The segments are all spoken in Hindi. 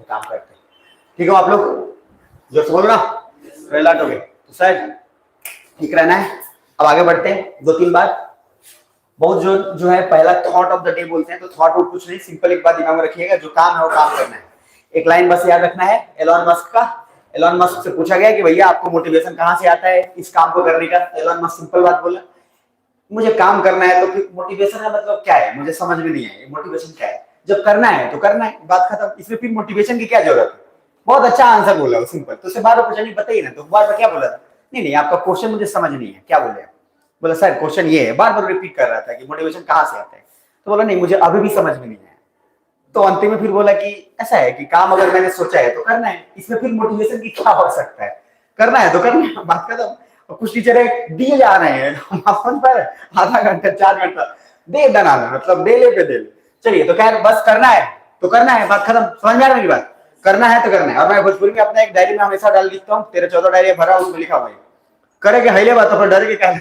काम करते हैं। ठीक है आप लोग, जो बोलो ना, अलर्ट हो गए तो सर ठीक रहना है। अब आगे बढ़ते हैं, 2-3 बात बहुत जो है पहला थॉट ऑफ द डे बोलते हैं, तो थॉट और कुछ नहीं, सिंपल एक बात दिमाग में रखिएगा, जो काम है वो काम करना है। एक लाइन बस याद रखना है एलोन मस्क का। एलोन मस्क से पूछा गया कि भैया आपको मोटिवेशन कहाँ से आता है इस काम को करने का। एलोन मस्क सिंपल बात बोला, मुझे काम करना है। तो फिर मोटिवेशन का मतलब क्या है, मुझे समझ में नहीं है मोटिवेशन क्या है। जब करना है तो करना है, बात खत्म। इसमें फिर मोटिवेशन की क्या जरूरत है। बहुत अच्छा आंसर बोला वो, सिंपल। तो उससे बार पूछा नहीं, बताइए ना, तो बार क्या बोला था, नहीं आपका क्वेश्चन मुझे समझ नहीं है, क्या बोले। बोला सर क्वेश्चन ये है, बार रिपीट कर रहा था कि मोटिवेशन कहाँ से आता है। तो बोला नहीं मुझे अभी भी समझ में नहीं आया। तो अंतिम में फिर बोला कि ऐसा है कि काम अगर मैंने सोचा है तो करना है, इसमें फिर मोटिवेशन की क्या हो सकता है, करना है तो करना है, बात खत्म। कुछ टीचर दिए जा रहे हैं पर आधा घंटा 4 घंटा दे बनाना, मतलब दे ले पे दे ले। चलिए तो खैर बस करना है तो करना है, बात खत्म। समझ में आ रहा है मेरी बात, करना है तो करना है। और मैं भोजपुरी में अपना एक डायरी में हमेशा डाल लिखता हूँ, 13-14 डायरी भरा, उसमें लिखा हुआ है करेंगे हिले बात पर डर के करना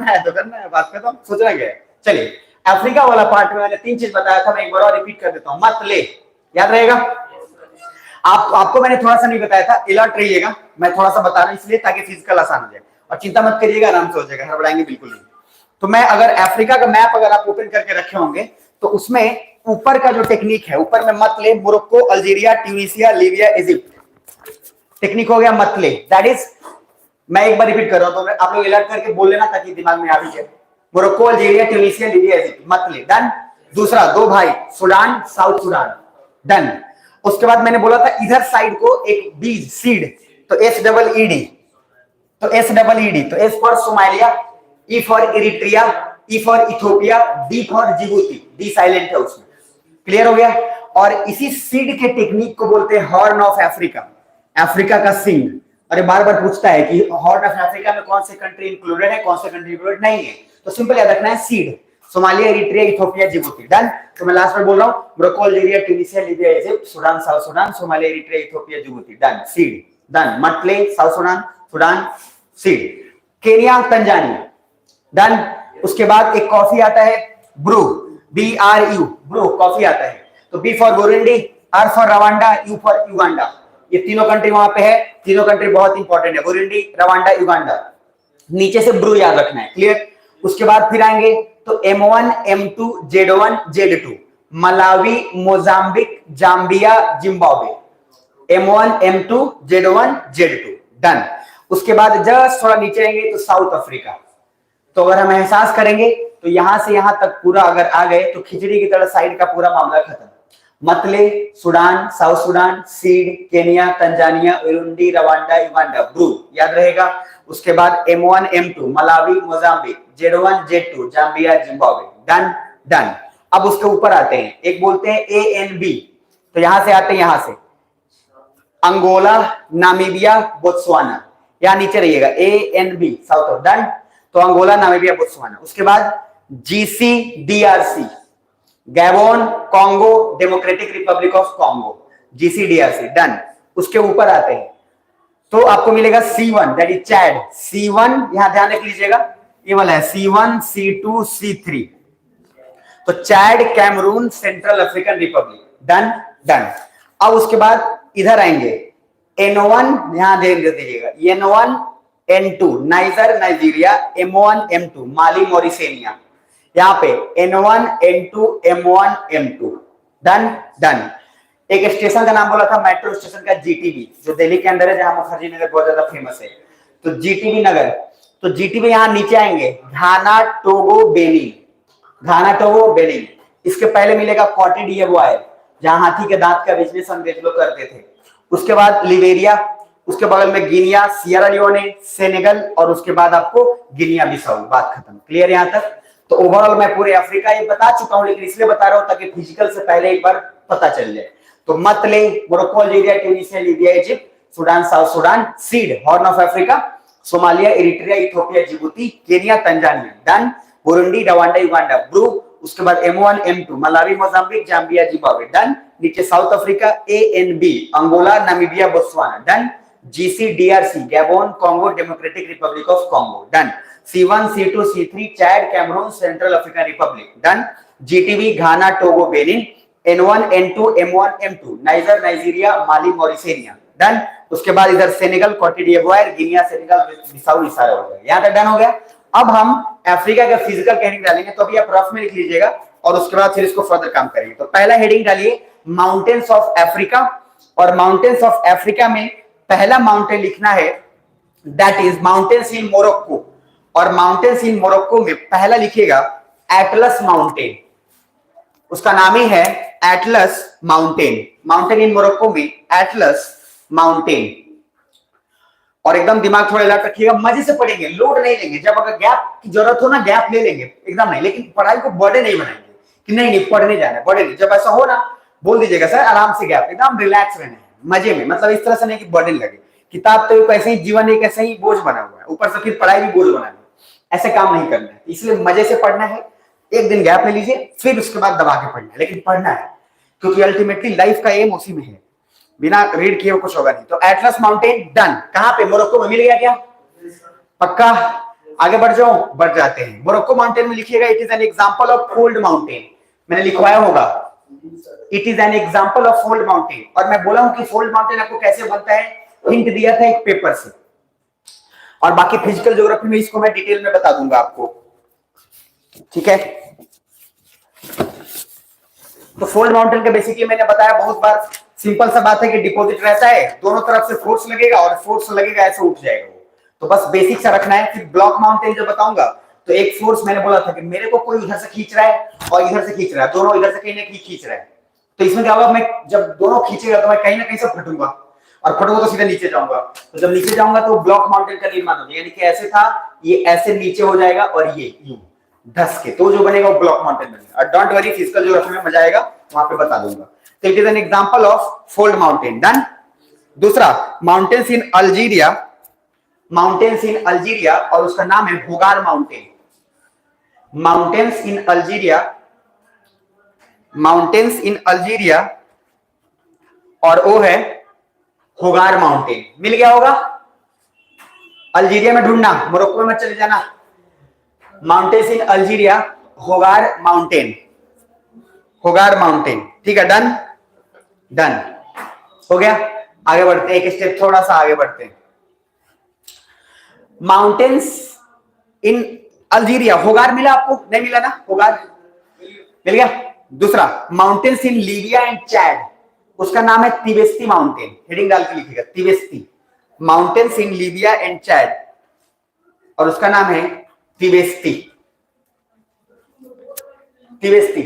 है तो करना है, बात खत्म। सोचना क्या है। चलिए अफ्रीका वाला पार्ट में मैंने 3 चीज बताया था, मैं एक बार और रिपीट कर देता हूं, मत ले, याद रहेगा। आपको मैंने थोड़ा सा नहीं बताया था, अलर्ट रहिएगा, मैं थोड़ा सा बता रहा हूं इसलिए ताकि फिजिकल आसान हो जाए। और चिंता मत करिएगा, आराम से हो जाएगा, हड़बड़ाएंगे बिल्कुल नहीं। तो मैं अगर अफ्रीका का मैप अगर आप ओपन करके रखे होंगे तो उसमें ऊपर का जो टेक्निक है, ऊपर में मत ले, Morocco, Algeria, Tunisia, Libya, Egypt, technique हो गया मत ले। दैट इज, मैं एक बार रिपीट कर रहा हूं, तो आप लोग अलर्ट करके बोल लेना ताकि दिमाग में आ भी जाए। Morocco, Algeria, Tunisia, Libya, Egypt, मत ले, डन। दूसरा, 2 भाई, सुडान, साउथ सुडान, डन। उसके बाद मैंने बोला था इधर साइड को एक बीज, सीड, तो SEED, तो SEED, तो S for Somalia, E for Eritrea, E for Ethiopia, D for Djibouti, D silent है उसमें, क्लियर हो गया। और इसी सीड के टेक्निक को बोलते हैं हॉर्न ऑफ अफ्रीका, अफ्रीका का सिंग। अरे बार बार पूछता है कि हॉर्न ऑफ अफ्रीका में कौन से कंट्री इंक्लूडेड है, कौन से कंट्री इंक्लूडेड नहीं है, तो सिंपल याद रखना है seed, Somalia, Eritrea, Ethiopia, Djibouti, done. तो मैं लास्ट में बोल रहा हूं, Morocco, Algeria, Tunisia, Libya, Egypt, Sudan, South Sudan, Somalia, Eritrea, Ethiopia, Djibouti, done, seed, done. मत ले, साउथ सुडान, सुडान, सीड। Kenya, Tanzania, done. उसके बाद एक कॉफी आता है, ब्रू, BRU, ब्रू कॉफी आता है। तो B for Burundi, R for Rwanda, U for Uganda, ये तीनों कंट्री वहां पे है। तीनों कंट्री बहुत इंपॉर्टेंट है, बुरुंडी, रवांडा, युगांडा। नीचे से ब्रू याद रखना है, क्लियर। उसके बाद फिर आएंगे तो M1, M2, Z1, Z2, Malawi, Mozambique, Zambia, Zimbabwe, M1, M2, Z1, Z2, done. उसके बाद जस्ट थोड़ा नीचे आएंगे तो साउथ अफ्रीका। तो अगर हम एहसास करेंगे तो यहां से यहां तक पूरा अगर आ गए तो खिचड़ी की तरह साइड का पूरा मामला खत्म। मतले, सुडान, साउथ सुडान, सीड, Kenya, Tanzania, Burundi, Rwanda, Uganda, ब्रू, याद रहेगा। उसके बाद M1, M2, Malawi, Mozambique, Z1, Z2, Zambia, Zimbabwe, done done. अब उसके ऊपर आते हैं, एक बोलते हैं ANB, तो यहां से आते हैं, यहां से अंगोला, नामीबिया, बोत्सवाना, यहां नीचे रहिएगा, ANB साउथ, डन। तो अंगोला, नामीबिया, बोत्सवाना। उसके बाद GCDRC, Gabon, Congo, Democratic Republic of Congo, GCDRC, done. उसके ऊपर आते हैं तो आपको मिलेगा C1, that is Chad, C1, यहां ध्यान रख लीजिएगा, ये वाला है C1, C2, C3, तो Chad, Cameroon, Central African Republic, done done. अब उसके बाद इधर आएंगे, N1, यहां ध्यान दीजिएगा, N1, N2, niger, Nigeria, M1, M2, माली, मॉरिशेनिया, यहां पे N1, N2, M1, M2, done done. एक स्टेशन का नाम बोला था, मेट्रो स्टेशन का, GTB, जो दिल्ली के अंदर है, जहां मुखर्जी नगर बहुत ज्यादा फेमस है, तो GTB नगर। तो GTB यहां नीचे आएंगे, घाना, टोगो, बेनिन, घाना, टोगो, बेनिन। इसके पहले मिलेगा कॉटे डिवोयर, जहां हाथी के दांत का बिजनेस अंग्रेज लोग करते थे। उसके बाद लिबेरिया, उसके बगल में गिनिया, सियरा लियोने, सेनेगल, और उसके बाद आपको गिनिया बिसाऊ, बात खत्म, क्लियर यहां तक। तो ओवरऑल मैं पूरे अफ्रीका ये बता चुका हूं, लेकिन इसलिए बता रहा हूं ताकि फिजिकल से पहले एक बार पता चल जाए। तो मत ले, Morocco, Algeria, Tunisia, Libya, Egypt, Sudan, South Sudan, सीड, Horn of Africa, Somalia, Eritrea, Ethiopia, Djibouti, Kenya, Tanzania, done. Burundi, Rwanda, Uganda, ब्रू। उसके बाद M1, M2, Malawi, Mozambique, Zambia, Zimbabwe, done. नीचे South Africa, ANB, Angola, Namibia, Botswana, done. GCDRC, Gabon, Congo, Democratic Republic of Congo, done. C1, C2, C3, Chad, Cameroon, Central African Republic, done. GTB, Ghana, Togo, Benin, N1 N2 M1 M2 niger Nigeria Mali मॉरिशेनिया done. उसके बाद इधर सेनेगल कोटे डिवोयर गिनिया सेनेगल बिसाऊ इसारा हो गया, यहां तक डन हो गया। अब हम अफ्रीका का फिजिकल हेडिंग डालेंगे, तो अभी आप रफ में लिख लीजिएगा और उसके बाद फिर इसको फर्दर काम करेंगे। तो पहला हेडिंग डालिए माउंटेन्स ऑफ अफ्रीका, और माउंटेन्स ऑफ अफ्रीका में पहला माउंटेन लिखना है that is mountains in Morocco, और माउंटेन्स इन मोरक्को में पहला लिखिएगा एटलस माउंटेन, उसका नाम ही है Atlas mountain. Mountain in Morocco में एटलस माउंटेन। और एकदम दिमाग थोड़ा अलर्ट रखिएगा, मजे से पढ़ेंगे, लोड नहीं लेंगे। जब अगर गैप की जरूरत हो ना, गैप ले लेंगे, एकदम नहीं, लेकिन पढ़ाई को बर्डन नहीं बनाएंगे कि नहीं नहीं पढ़ने जाना है, बर्डन नहीं। जब ऐसा हो ना बोल दीजिएगा सर आराम से गैप, एकदम रिलैक्स रहना है, मजे में, मतलब इस तरह से नहीं कि बर्डन लगे। किताब तो कैसे ही जीवन एक ऐसे ही बोझ बना हुआ है, ऊपर से फिर पढ़ाई भी बोझ बना है, ऐसे काम नहीं करना है। इसलिए मजे से पढ़ना है, एक दिन गैप ले लीजिए, फिर उसके बाद दबा के पढ़ना है, लेकिन पढ़ना है, क्योंकि अल्टीमेटली लाइफ का एम उसी में है, बिना रीड किए कुछ होगा नहीं। तो एटलस माउंटेन डन, कहां पे? मोरक्को में। मिल गया क्या? पक्का? आगे बढ़ जाओ, बढ़ जाते हैं। मोरक्को माउंटेन में लिखिएगा it is an example of fold mountain, मैंने लिखवाया होगा, it is an example of fold mountain. और मैं बोला हूं कि फोल्ड माउंटेन आपको कैसे बनता है, हिंट दिया था एक पेपर से, और बाकी फिजिकल ज्योग्राफी में इसको मैं डिटेल में बता दूंगा आपको, ठीक है। तो फोल्ड माउंटेन का बेसिकली मैंने बताया बहुत बार, सिंपल सा बात है कि डिपॉजिट रहता है, दोनों तरफ से फोर्स लगेगा और फोर्स लगेगा ऐसे उठ जाएगा वो, तो बस बेसिक सा रखना है। फिर ब्लॉक माउंटेन जो बताऊंगा, तो एक फोर्स मैंने बोला था कि मेरे को कोई इधर से खींच रहा है और इधर से खींच रहा है, दोनों इधर से कहीं ना कहीं खींच रहा है, तो इसमें क्या होगा, मैं जब दोनों खींचेगा तो मैं कहीं ना कहीं से फटूंगा, और फटूंगा तो सीधे नीचे जाऊंगा, तो जब नीचे जाऊंगा तो ब्लॉक माउंटेन का निर्माण होगा, यानी कि ऐसे था, ये ऐसे नीचे हो जाएगा और ये यूं धस के, तो जो बनेगा वो ब्लॉक माउंटेन बनेगा। डोंट वरी, फिजिकल ज्योग्राफी में मजा आएगा, वहां पे बता दूंगा। तो it is an example of fold mountain done. दूसरा mountains in Algeria, mountains in Algeria, और उसका नाम है Hoggar mountain. Mountains in Algeria, mountains in Algeria, और वो है होगार माउंटेन। मिल गया होगा? अल्जीरिया में ढूंढना, मोरक्को में चले जाना। Mountains in Algeria, Hoggar mountain, Hoggar mountain, ठीक है, डन डन हो गया। आगे बढ़ते हैं, एक स्टेप थोड़ा सा आगे बढ़ते हैं। माउंटेन्स इन अल्जीरिया, होगार मिला आपको? नहीं मिला ना? होगार मिल गया। दूसरा mountains in Libya and Chad, उसका नाम है तिबेस्ती माउंटेन, हेडिंग डाल के लिखिएगा Tibesti. Mountains in Libya and Chad, और उसका नाम है तिबेस्ती, तिबेस्ती,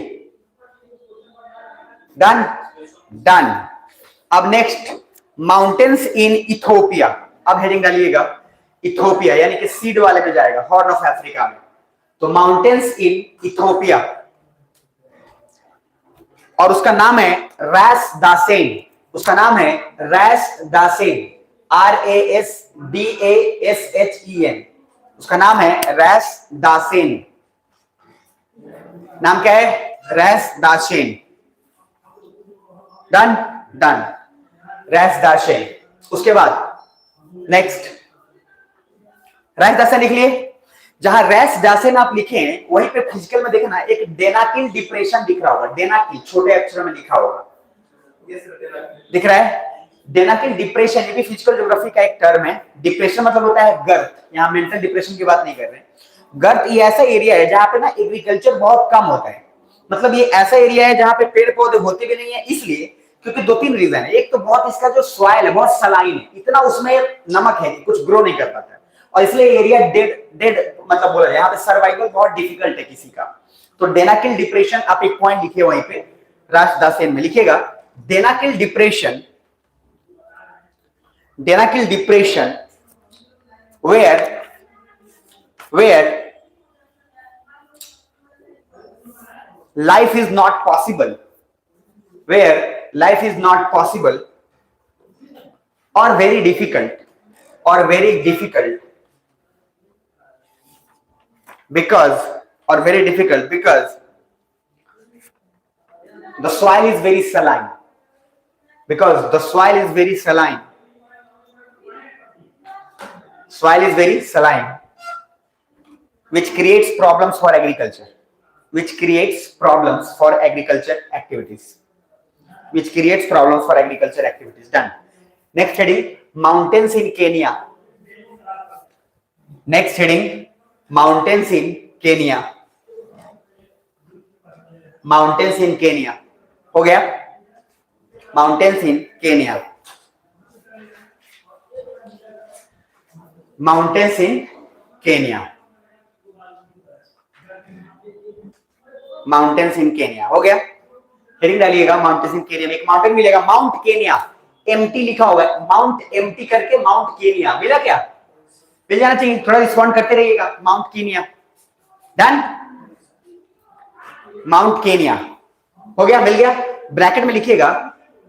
डन डन। अब नेक्स्ट माउंटेन्स इन इथोपिया, अब हेडिंग डालिएगा इथोपिया, यानी कि सीड वाले में जाएगा, हॉर्न ऑफ अफ्रीका में। तो माउंटेन्स इन इथोपिया, और उसका नाम है रैस दासेन, उसका नाम है रैस दासेन, RASDASHEN, उसका नाम है रैस दासेन। नाम क्या है? रैस दासेन, डन डन, रैस दासेन। उसके बाद नेक्स्ट रैस दासेन लिख लिए। जहां रैस दासेन आप लिखे हैं वहीं पे फिजिकल में देखना एक डेनाकिल डिप्रेशन दिख रहा होगा, डेनाकिल छोटे अक्षरों में लिखा होगा, दिख रहा है? डेनाकिल डिप्रेशन, ये भी फिजिकल ज्योग्राफी का एक टर्म है। डिप्रेशन मतलब होता है गर्त, यहाँ मेंटल डिप्रेशन की बात नहीं कर रहे हैं। गर्त ये ऐसा एरिया है जहां पे ना एग्रीकल्चर बहुत कम होता है, मतलब ये ऐसा एरिया है जहां पे पेड़ पौधे होते भी नहीं है, इसलिए क्योंकि दो तीन रीजन है। एक तो बहुत इसका जो सॉइल है बहुत सलाइन है, इतना उसमें नमक है कुछ ग्रो नहीं कर पाता, और इसलिए एरिया डेड डेड मतलब बोला जाए, यहाँ पे सर्वाइवल बहुत डिफिकल्ट है किसी का। तो डेनाकिल डिप्रेशन आप एक पॉइंट लिखिए वहीं पे, रैस दासेन में लिखिएगा Danakil depression, Danakil depression where life is not possible, where life is not possible, or very difficult, or very difficult, because, or very difficult because the soil is very saline, because the soil is very saline, soil is very saline, which creates problems for agriculture, which creates problems for agriculture activities. which creates problems for agriculture activities. Done. Next heading, mountains in Kenya. Next heading, mountains in Kenya. Mountains in Kenya. हो गया? Mountains in Kenya. Mountains in Kenya. Mountains in Kenya. हो गया? हेडिंग डालिएगा माउंटेन्स इन केनिया में। एक माउंटेन मिलेगा माउंट केनिया, एमटी लिखा होगा, माउंट एमटी करके माउंट केनिया मिला क्या? मिल जाना चाहिए, थोड़ा रिस्पॉन्ड करते रहिएगा। Mount Kenya. Done. Mount Kenya हो गया, मिल गया। ब्रैकेट में लिखिएगा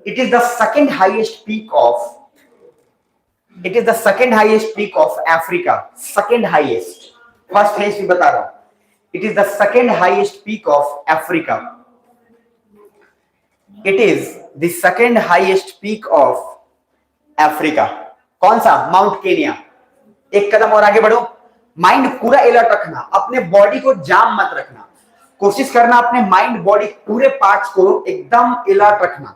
it is the second highest peak of, it is the second highest peak of Africa. Second highest, first highest भी बता रहा हूं। It is the second highest peak of Africa. It is the second highest peak of Africa. कौन सा? Mount Kenya. एक कदम और आगे बढ़ो, माइंड पूरा अलर्ट रखना, अपने बॉडी को जाम मत रखना, कोशिश करना अपने माइंड बॉडी पूरे पार्ट्स को एकदम अलर्ट रखना।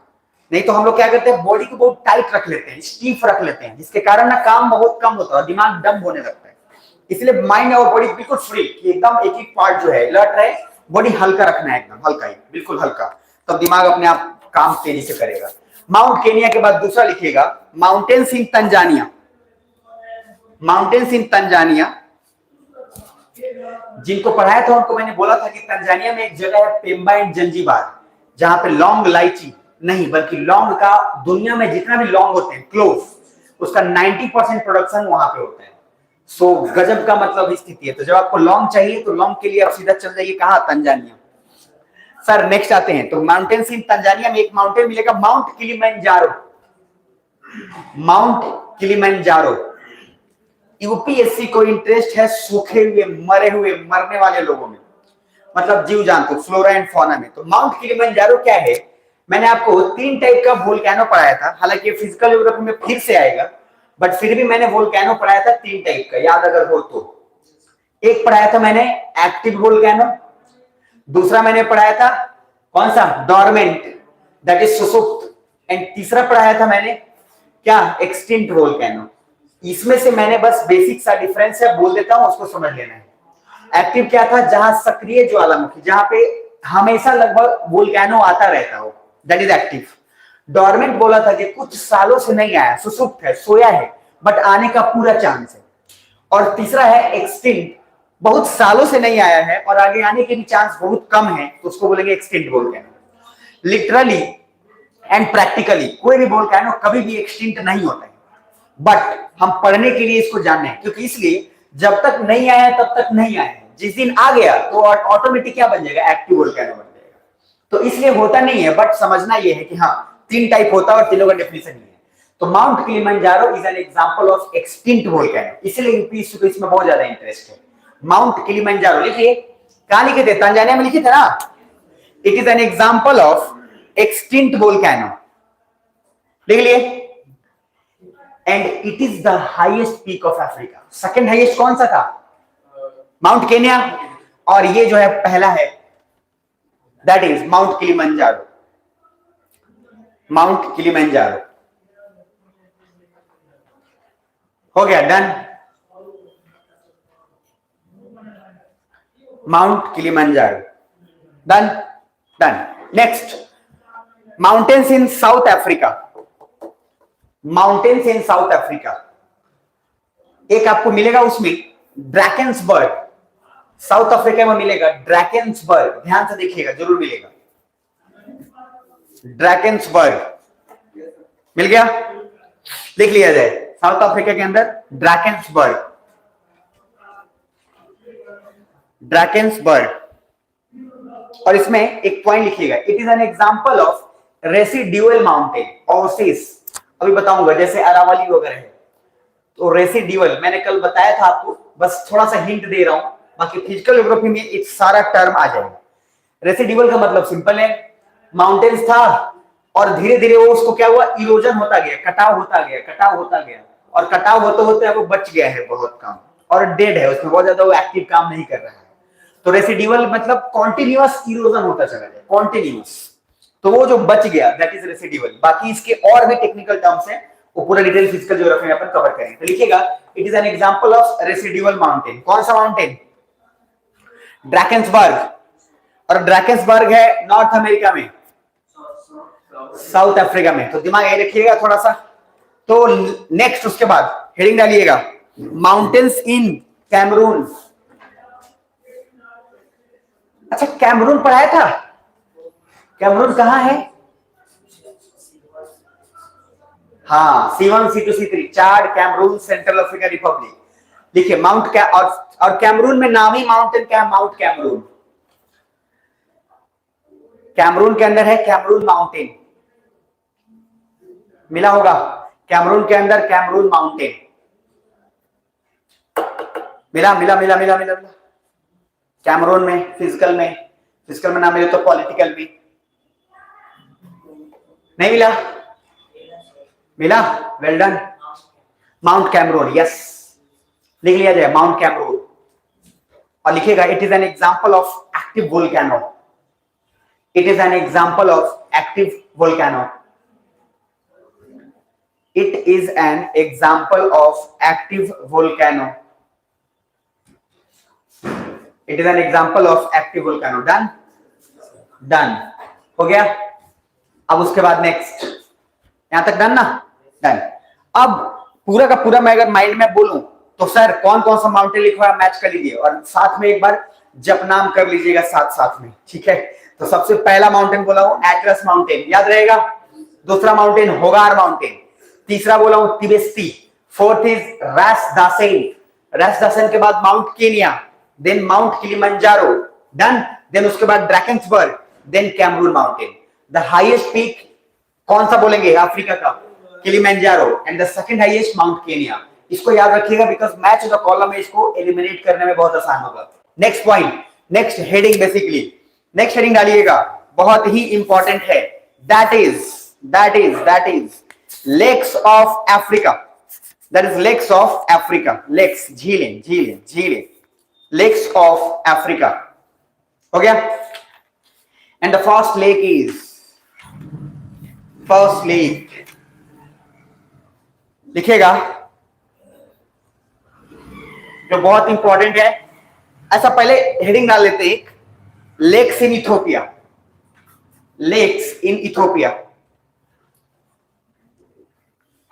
नहीं तो हम लोग क्या करते हैं, बॉडी को बहुत टाइट रख लेते हैं, स्टीफ रख लेते हैं, जिसके कारण ना काम बहुत कम होता है, दिमाग डम होने लगता है। इसलिए माइंड और बॉडी बिल्कुल फ्री, एकदम एक एक पार्ट जो है अलर्ट रहे, बॉडी हल्का रखना है, एकदम हल्का ही, बिल्कुल हल्का, तब दिमाग अपने आप काम तेजी से करेगा। माउंट केनिया के बाद दूसरा लिखिएगा mountains in Tanzania. Mountains in Tanzania, जिनको पढ़ाया था उनको मैंने बोला था कि तंजानिया में एक जगह है पेम्बा एंड जंजीबार, जहां पे लौंग इलायची नहीं बल्कि लौंग का, दुनिया में जितना भी लौंग होते हैं क्लोव, उसका 90% प्रोडक्शन वहां पे होता है। सो गजब का मतलब स्थिति है। तो जब आपको लौंग चाहिए तो लौंग के लिए आप सीधा चल जाइए कहां? तंजानिया। सर नेक्स्ट आते हैं, तो माउंटेन्स इन तंजानिया में एक माउंटेन मिलेगा mount Kilimanjaro. Mount Kilimanjaro. UPSC को इंटरेस्ट है सूखे हुए, मरे हुए, मरने वाले लोगों में, मतलब जीव जंतु, फ्लोरा एंड फौना में। तो माउंट किलिमंजारो क्या है? मैंने आपको 3 टाइप का वोल्केनो पढ़ाया था, हालांकि फिजिकल ज्योग्राफी में फिर से आएगा, बट फिर भी मैंने वोल्केनो पढ़ाया था 3 टाइप का, याद अगर हो तो। एक पढ़ाया था मैंने एक्टिव वोल्केनो, दूसरा मैंने पढ़ाया था कौन सा? डोरमेंट, दैट इज सुसुप्त, एंड तीसरा पढ़ाया था मैंने क्या? Extinct volcano. इसमें से मैंने बस बेसिक सा डिफरेंस है बोल देता हूं, उसको समझ लेना है। एक्टिव क्या था? जहां सक्रिय ज्वालामुखी, जहां पे हमेशा लगभग वोल्केनो आता रहता हो, दैट इज एक्टिव। डोरमेंट बोला था कि कुछ सालों से नहीं आया, सुसुप्त है, सोया है, बट आने का पूरा चांस है। और तीसरा है एक्सटिंक्ट, बहुत सालों से नहीं आया है और आगे आने के भी चांस बहुत कम है, तो उसको बोलेंगे extinct volcano. Literally and practically कोई भी वोल्केनो कभी भी एक्सटिंक्ट नहीं होता है, बट हम पढ़ने के लिए इसको जानना है, क्योंकि इसलिए जब तक नहीं आया तब तक नहीं आया है, जिस दिन आ गया तो ऑटोमेटिक क्या बन जाएगा? एक्टिव वोल्केनो बन जाएगा। तो इसलिए होता नहीं है, बट समझना यह है कि हाँ 3 टाइप होता है और तीनों का डेफिनेशन नहीं है। तो mount Kilimanjaro is an example of extinct volcano, इसलिए यूपीएससी को इसमें बहुत ज्यादा इंटरेस्ट है। माउंट किलिमंजारो लिखिए, कहां लिखे थे? तंजानिया में लिखे थे ना। It is an example of extinct volcano, लिख लिए। And it is the highest peak of Africa. Second highest कौन सा था? माउंट केनिया, और ये जो है पहला है, that is mount Kilimanjaro. Mount Kilimanjaro हो गया, done. Mount Kilimanjaro done, done. Next, mountains in South Africa. Mountains in South Africa, एक आपको मिलेगा उसमें ड्रैकेंसबर्ग, साउथ अफ्रीका में मिलेगा ड्रैकेंसबर्ग, ध्यान से देखिएगा, जरूर मिलेगा। ड्रैकेंसबर्ग मिल गया, लिख लिया जाए, साउथ अफ्रीका के अंदर ड्रैकेंसबर्ग। ड्रैकेंसबर्ग, और इसमें एक पॉइंट लिखिएगा, it is an example of residual mountain, Oasis. अभी बताऊंगा, जैसे अरावली वगैरह है तो रेसिड्यूअल, मैंने कल बताया था आपको, बस थोड़ा सा हिंट दे रहा हूं, बाकी फिजिकल ज्योग्राफी में एक सारा टर्म आ जाएगा। रेसिड्यूअल का मतलब सिंपल है, माउंटेन्स था और धीरे धीरे वो उसको क्या हुआ, इरोजन होता गया, कटाव होता गया, कटाव होता गया, और कटाव होते होते वो बच गया है बहुत कम, और डेड है, उसमें बहुत ज्यादा वो एक्टिव काम नहीं कर रहा है। तो रेसिड्यूअल मतलब कॉन्टिन्यूअस इरोजन होता चला जाए, कॉन्टिन्यूअस। तो वो जो बच गया दैट इज रेसिडुअल। बाकी इसके और भी टेक्निकल टर्म्स हैं, वो पूरा डिटेल फिजिकल ज्योग्राफी में अपन कवर करेंगे। तो लिखिएगा it is an example of residual mountain. कौन सा माउंटेन? ड्रैकेंसबर्ग। और ड्रैकेंसबर्ग है नॉर्थ अमेरिका में, साउथ अफ्रीका में। तो दिमाग ये रखिएगा थोड़ा सा। तो नेक्स्ट उसके बाद हेडिंग डालिएगा माउंटेन्स इन कैमरून। अच्छा कैमरून पढ़ाया था? कैमरून कहां है? हाँ C1 C2 C3 Chad, Cameroon, Central Africa Republic. देखिए माउंट क्या और कैमरून में नाम ही माउंटेन क्या है, माउंट कैमरून। कैमरून के अंदर है कैमरून माउंटेन, मिला होगा। कैमरून के अंदर कैमरून माउंटेन मिला मिला मिला मिला मिला मिला। कैमरून में फिजिकल में ना मिले तो पॉलिटिकल में नहीं मिला। मिला, well done. Mount Cameroon, yes लिख लिया जाए माउंट कैमरून। और लिखिएगा it is an example of active volcano. It is an example of active volcano. It is an example of active volcano. It is an example of active volcano. Done? Done. हो गया? अब उसके बाद नेक्स्ट, यहां तक डन ना? डन। अब पूरा का पूरा मैं अगर माइंड में बोलूं तो सर कौन कौन सा माउंटेन लिखा है मैच कर लीजिए और साथ में एक बार जप नाम कर लीजिएगा साथ साथ में, ठीक है? तो सबसे पहला माउंटेन बोला हूं एटलस माउंटेन, याद रहेगा। दूसरा माउंटेन होगार माउंटेन, तीसरा बोला हूं तिबेस्ती, फोर्थ इज रैसदासेन के बाद Mount Kenya, then Mount Kilimanjaro, done. Then उसके बाद Drakensberg, then Cameroon mountain. The highest peak कौन सा बोलेंगे अफ्रीका का? Kilimanjaro. And the second highest Mount Kenya. इसको याद रखिएगा बिकॉज मैच द कॉलम में इसको एलिमिनेट करने में बहुत आसान होगा। Next point, next heading, basically next heading डालिएगा, बहुत ही इंपॉर्टेंट है। That is lakes of Africa. That is lakes of Africa. Lakes, झीलें, lakes of Africa. हो गया? And the first lake लिखिएगा जो बहुत इंपॉर्टेंट है। ऐसा पहले हेडिंग डाल लेते हैं, लेक्स इन इथोपिया। लेक्स इन इथोपिया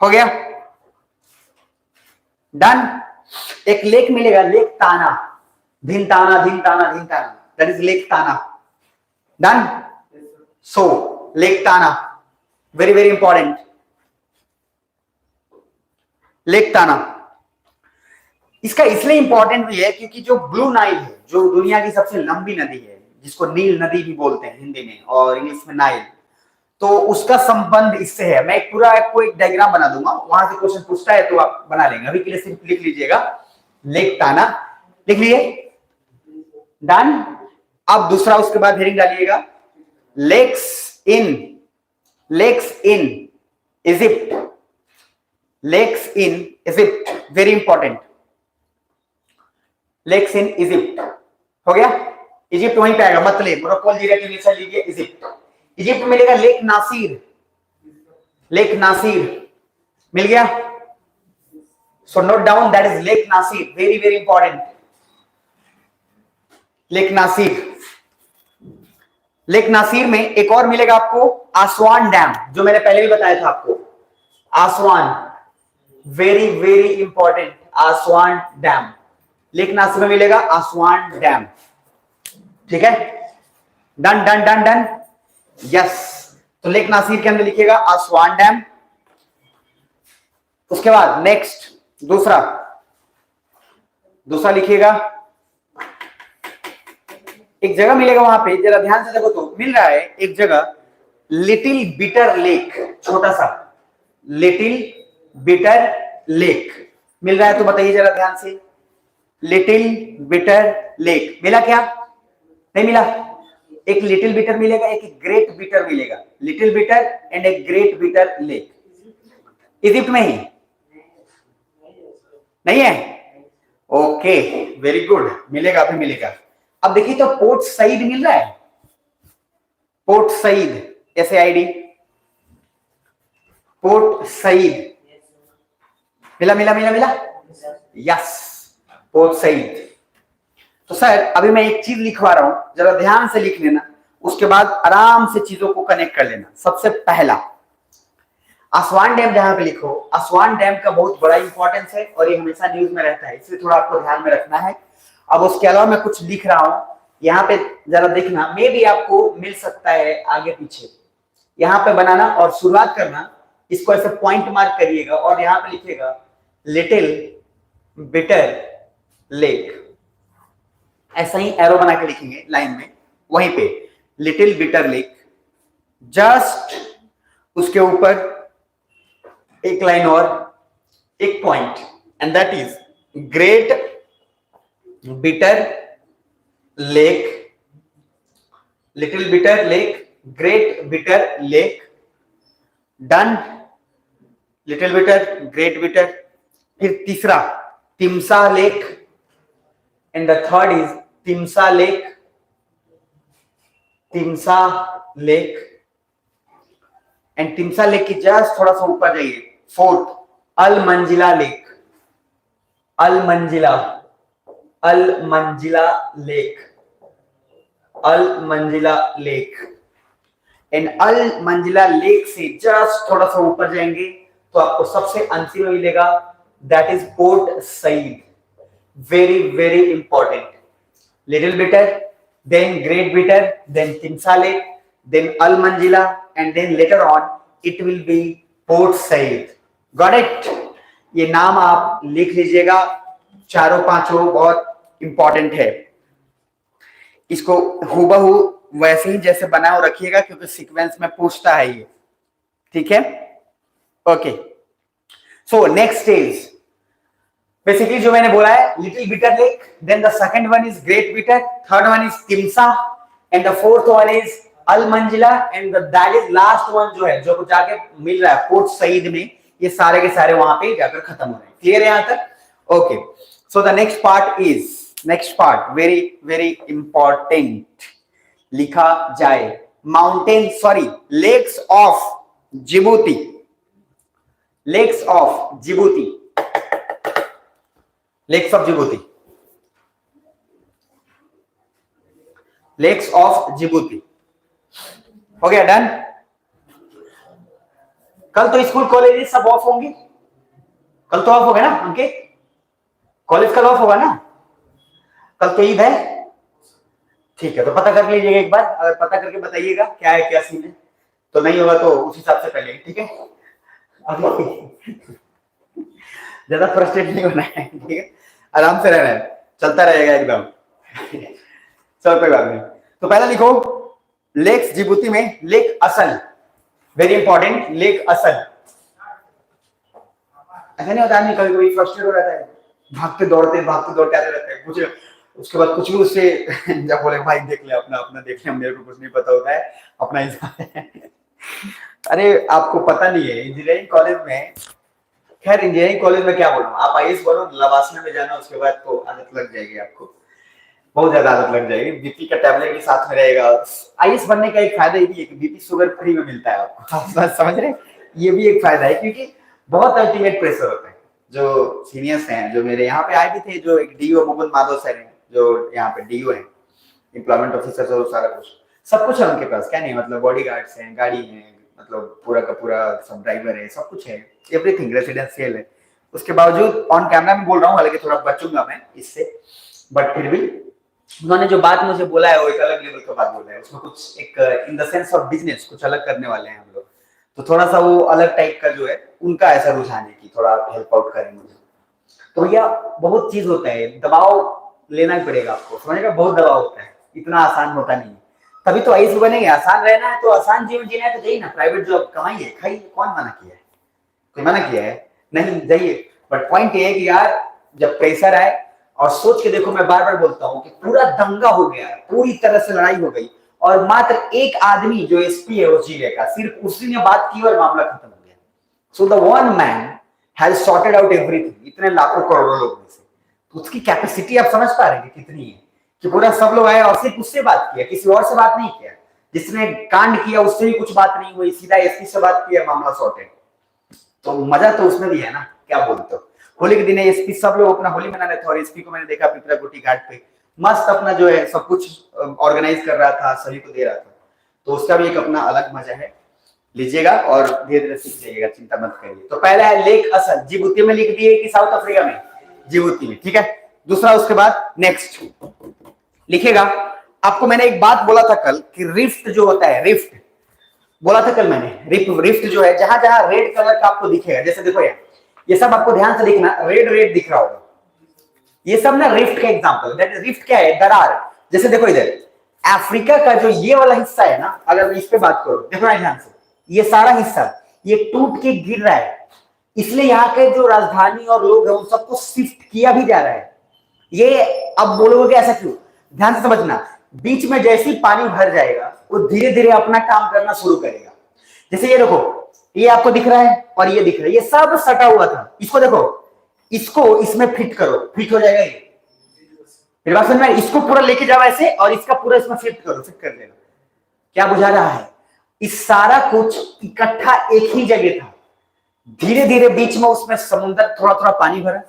हो गया? डन। एक लेक मिलेगा, लेक ताना, धिनताना, दैट इज लेक ताना। डन। सो लेक ताना वेरी वेरी इंपॉर्टेंट। लेक ताना इसका इसलिए इंपॉर्टेंट भी है क्योंकि जो ब्लू नाइल है, जो दुनिया की सबसे लंबी नदी है, जिसको नील नदी भी बोलते हैं हिंदी में और इंग्लिश में नाइल, तो उसका संबंध इससे है। मैं एक पूरा आपको एक डायग्राम बना दूंगा, वहां से क्वेश्चन पूछता है तो आप बना लेंगे। अभी के लिए सिर्फ लिख लीजिएगा लेक ताना, लिख लिए? डन। अब दूसरा उसके बाद हेडिंग डालिएगा lakes in Egypt. Lakes in Egypt very important. Lakes in Egypt हो गया? इजिप्ट वहीं पे आएगा, मतलब Morocco, Algeria, Tunisia, Libya, Egypt. Egypt में मिलेगा लेक नासिर मिल गया। So note down that is Lake Nasser, very very important. Lake Nasser में एक और मिलेगा आपको आसवान डैम, जो मैंने पहले भी बताया था आपको। Aswan very very important, Aswan dam. Lake Nasser में मिलेगा आसवान डैम, ठीक है? Done done done done, yes. तो लेक नासिर के अंदर लिखिएगा आसवान डैम। उसके बाद नेक्स्ट दूसरा लिखिएगा, एक जगह मिलेगा वहां पे, जरा ध्यान से देखो तो मिल रहा है एक जगह लिटिल बिटर लेक, छोटा सा लिटिल बिटर लेक मिल रहा है, तो बताइए जरा ध्यान से। लिटिल बिटर लेक मिला क्या? नहीं मिला। एक लिटिल बिटर मिलेगा, एक ग्रेट बिटर मिलेगा। लिटिल बिटर एंड एक ग्रेट बिटर लेक इजिप्ट में ही नहीं है? ओके वेरी गुड, मिलेगा, अभी मिलेगा। अब देखिए तो पोर्ट सईद मिल रहा है, Port Said SAID, Port Said. मिला मिला मिला मिला, यस, पोर्ट सईद। तो सर अभी मैं एक चीज लिखवा रहा हूं, जरा ध्यान से लिख लेना, उसके बाद आराम से चीजों को कनेक्ट कर लेना। सबसे पहला आसवान डैम जहां पे लिखो, आसवान डैम का बहुत बड़ा इंपॉर्टेंस है और ये हमेशा न्यूज में रहता है, इसलिए थोड़ा आपको ध्यान में रखना है। अब उसके अलावा मैं कुछ लिख रहा हूं, यहाँ पे जरा देखना, मे भी आपको मिल सकता है आगे पीछे। यहाँ पे बनाना और शुरुआत करना, इसको ऐसे पॉइंट मार्क करिएगा और यहाँ पे लिखिएगा लिटिल बिटर लेक, ऐसा ही एरो बना के लिखेंगे लाइन में, वहीं पे लिटिल बिटर लेक, जस्ट उसके ऊपर एक लाइन और एक point, and that is Great Bitter Lake, Little Bitter Lake, Great Bitter Lake, done, Little Bitter, Great Bitter. फिर तीसरा Timsah Lake, and the third is Timsah Lake, Timsah Lake, and Timsah Lake की जस्ट थोड़ा सा ऊपर जाइए, fourth Al Manzala Lake, Al Manzala, Al Manzala Lake, Al Manzala Lake, and Al Manzala Lake से जस्ट थोड़ा सा ऊपर जाएंगे तो आपको सबसे अंतिम में मिलेगा, that is Port Said. Very very important, Little Bitter, then Great Bitter, then Timsah Lake, then Al Manjila, and then later on it will be Port Said. Got it? ये नाम आप लिख लीजिएगा, चारों पांचों बहुत इंपॉर्टेंट है। इसको हूबहू वैसे ही जैसे बनाओ रखिएगा, क्योंकि सीक्वेंस में पूछता है ये, ठीक है? Okay, so next is basically जो मैंने बोला है, Little Bitter Lake, then the second one is Great Bitter, third one is Timsah, and the fourth one is Al Manzala, and that is last one जो है, जो जाके मिल रहा है पोर्ट सईद में, ये सारे के सारे वहां पे जाकर खत्म हो रहे हैं। क्लियर है यहां तक? Okay, so the next part is, next part very very important, लिखा जाए mountain, sorry, lakes of Djibouti, lakes of Djibouti, lakes of Djibouti, lakes of Djibouti. हो गया, डन। कल तो स्कूल कॉलेज सब ऑफ होंगे, कल तो ऑफ होगा ना उनके कॉलेज, कल ऑफ होगा ना, कल तो ईद है, ठीक है? तो पता कर लीजिएगा एक बार, अगर पता करके बताइएगा क्या है क्या सीन है, तो नहीं होगा तो उस हिसाब से कर लेंगे, ठीक है? ज्यादा फ्रस्ट्रेट नहीं होना है, ठीक है? आराम से रहना है, चलता रहेगा एकदम। चलो कोई बात नहीं। तो पहला लिखो लेक्स जिबूती में, लेक असल, वेरी इंपॉर्टेंट, लेक असल। ऐसा नहीं होता, आदमी कभी कभी फ्रस्ट्रेट हो जाता है, भागते दौड़ते आते रहते हैं, कुछ उसके बाद कुछ भी उससे जब बोले भाई देख ले अपना, अपना देख ले, मेरे को कुछ नहीं पता होता है, अपना हिसाब है। अरे आपको पता नहीं है, इंजीनियरिंग कॉलेज में, खैर इंजीनियरिंग कॉलेज में क्या बोलूं, आप आईएएस बनो, लवासना में जाना, उसके बाद तो आदत लग जाएगी आपको, बहुत ज्यादा आदत लग जाएगी, बीपी का टैबलेट भी साथ में रहेगा। आईएएस बनने का एक फायदा ये भी है कि बीपी शुगर फ्री में मिलता है आपको, समझ रहे? ये भी एक फायदा है, क्योंकि बहुत अल्टीमेट प्रेशर होता है। जो सीनियर्स हैं, जो मेरे यहाँ पे आए भी थे, जो एक डीओ मुकुंद माधव सर हैं, जो यहाँ पे डीओ है, एम्प्लॉयमेंट ऑफिसर, और सारा कुछ सब कुछ है उनके पास, क्या नहीं, मतलब बॉडीगार्ड्स हैं, गाड़ी है, मतलब पूरा का पूरा सब ड्राइवर है, सब कुछ है, एवरीथिंग रेसिडेंशियल है। उसके बावजूद ऑन कैमरा में बोल रहा हूँ, हालांकि थोड़ा बचूंगा मैं इससे, बट फिर भी उन्होंने जो बात मुझे बोला है वो एक अलग लेवल का बात बोला है, उसमें कुछ एक in the sense of business कुछ अलग करने वाले हैं हम लोग, तो थोड़ा सा वो अलग टाइप का जो है उनका ऐसा रुझान है कि थोड़ा आप हेल्प आउट करें मुझे। तो भैया बहुत चीज होता है, दबाव लेना ही पड़ेगा आपको, समझेगा, बहुत दबाव होता है, इतना आसान होता नहीं है, तभी तो आईएएस बनेंगे। आसान रहना है तो आसान जीवन जीना है तो जाइए ना, प्राइवेट जॉब कमाइए, खाइए, कौन मना किया है? कोई मना किया है? नहीं, जाइए। बट पॉइंट ये है कि यार जब प्रेशर आए, और सोच के देखो, मैं बार बार बोलता हूँ कि पूरा दंगा हो गया है, पूरी तरह से लड़ाई हो गई, और मात्र एक आदमी जो एसपी है वो जिले का, सिर्फ उसी ने बात की और मामला खत्म हो गया। So the one man has sorted out everything, इतने लाखों करोड़ों लोग में से, तो उसकी कैपेसिटी आप समझ पा रहे हैं कितनी है, कि पूरा सब लोग आए और सिर्फ उससे बात किया, किसी और से बात नहीं किया, जिसने कांड किया उससे भी कुछ बात नहीं हुई, सीधा एसपी से बात किया, मामला सॉर्टेड। तो मजा तो उसमें भी है ना, क्या बोलते हो। होली के दिन एसपी सब लोग अपना होली मना रहे थे और एसपी को मैंने देखा पिपरागोटी घाट पे मस्त अपना जो है सब कुछ ऑर्गेनाइज कर रहा था, सभी को दे रहा था। तो उसका भी एक अपना अलग मजा है, लीजिएगा और धीरे धीरे सीख जाइएगा, चिंता मत करिए। तो पहला है लेक असल, जिबूती में लिख दिए कि साउथ अफ्रीका में, जिबूती में, ठीक है। दूसरा उसके बाद नेक्स्ट लिखेगा, आपको मैंने एक बात बोला था कल कि रिफ्ट जो होता है, रिफ्ट बोला था कल मैंने, रिफ्ट जो है जहां जहां रेड कलर का आपको दिखेगा, जैसे देखो यार ये सब आपको ध्यान से देखना, रेड रेड दिख रहा होगा, ये सब ना रिफ्ट का एग्जांपल। दैट इज रिफ्ट क्या है, दरार। जैसे देखो इधर अफ्रीका का जो ये वाला हिस्सा है ना, अगर मैं इस पे बात करूं, देखो ना ध्यान से, ये सारा हिस्सा ये टूट के गिर रहा है, इसलिए यहाँ के जो राजधानी और लोग हैं उन सबको शिफ्ट किया भी जा रहा है। ये अब बोलोगे ऐसा क्यों, ध्यान से समझना, बीच में जैसे ही पानी भर जाएगा वो धीरे धीरे अपना काम करना शुरू करेगा। जैसे ये देखो, ये आपको दिख रहा है और ये दिख रहा है, ये सब सटा हुआ था, इसको देखो, इसको इसमें फिट करो, फिट हो जाएगा ये। मेरी बात समझ में, इसको पूरा लेके जाओ ऐसे और इसका पूरा इसमें फिट करो, फिट कर देना। क्या बुझा रहा है, इस सारा कुछ इकट्ठा एक ही जगह था, धीरे धीरे बीच में उसमें समुद्र थोड़ा थोड़ा पानी भरा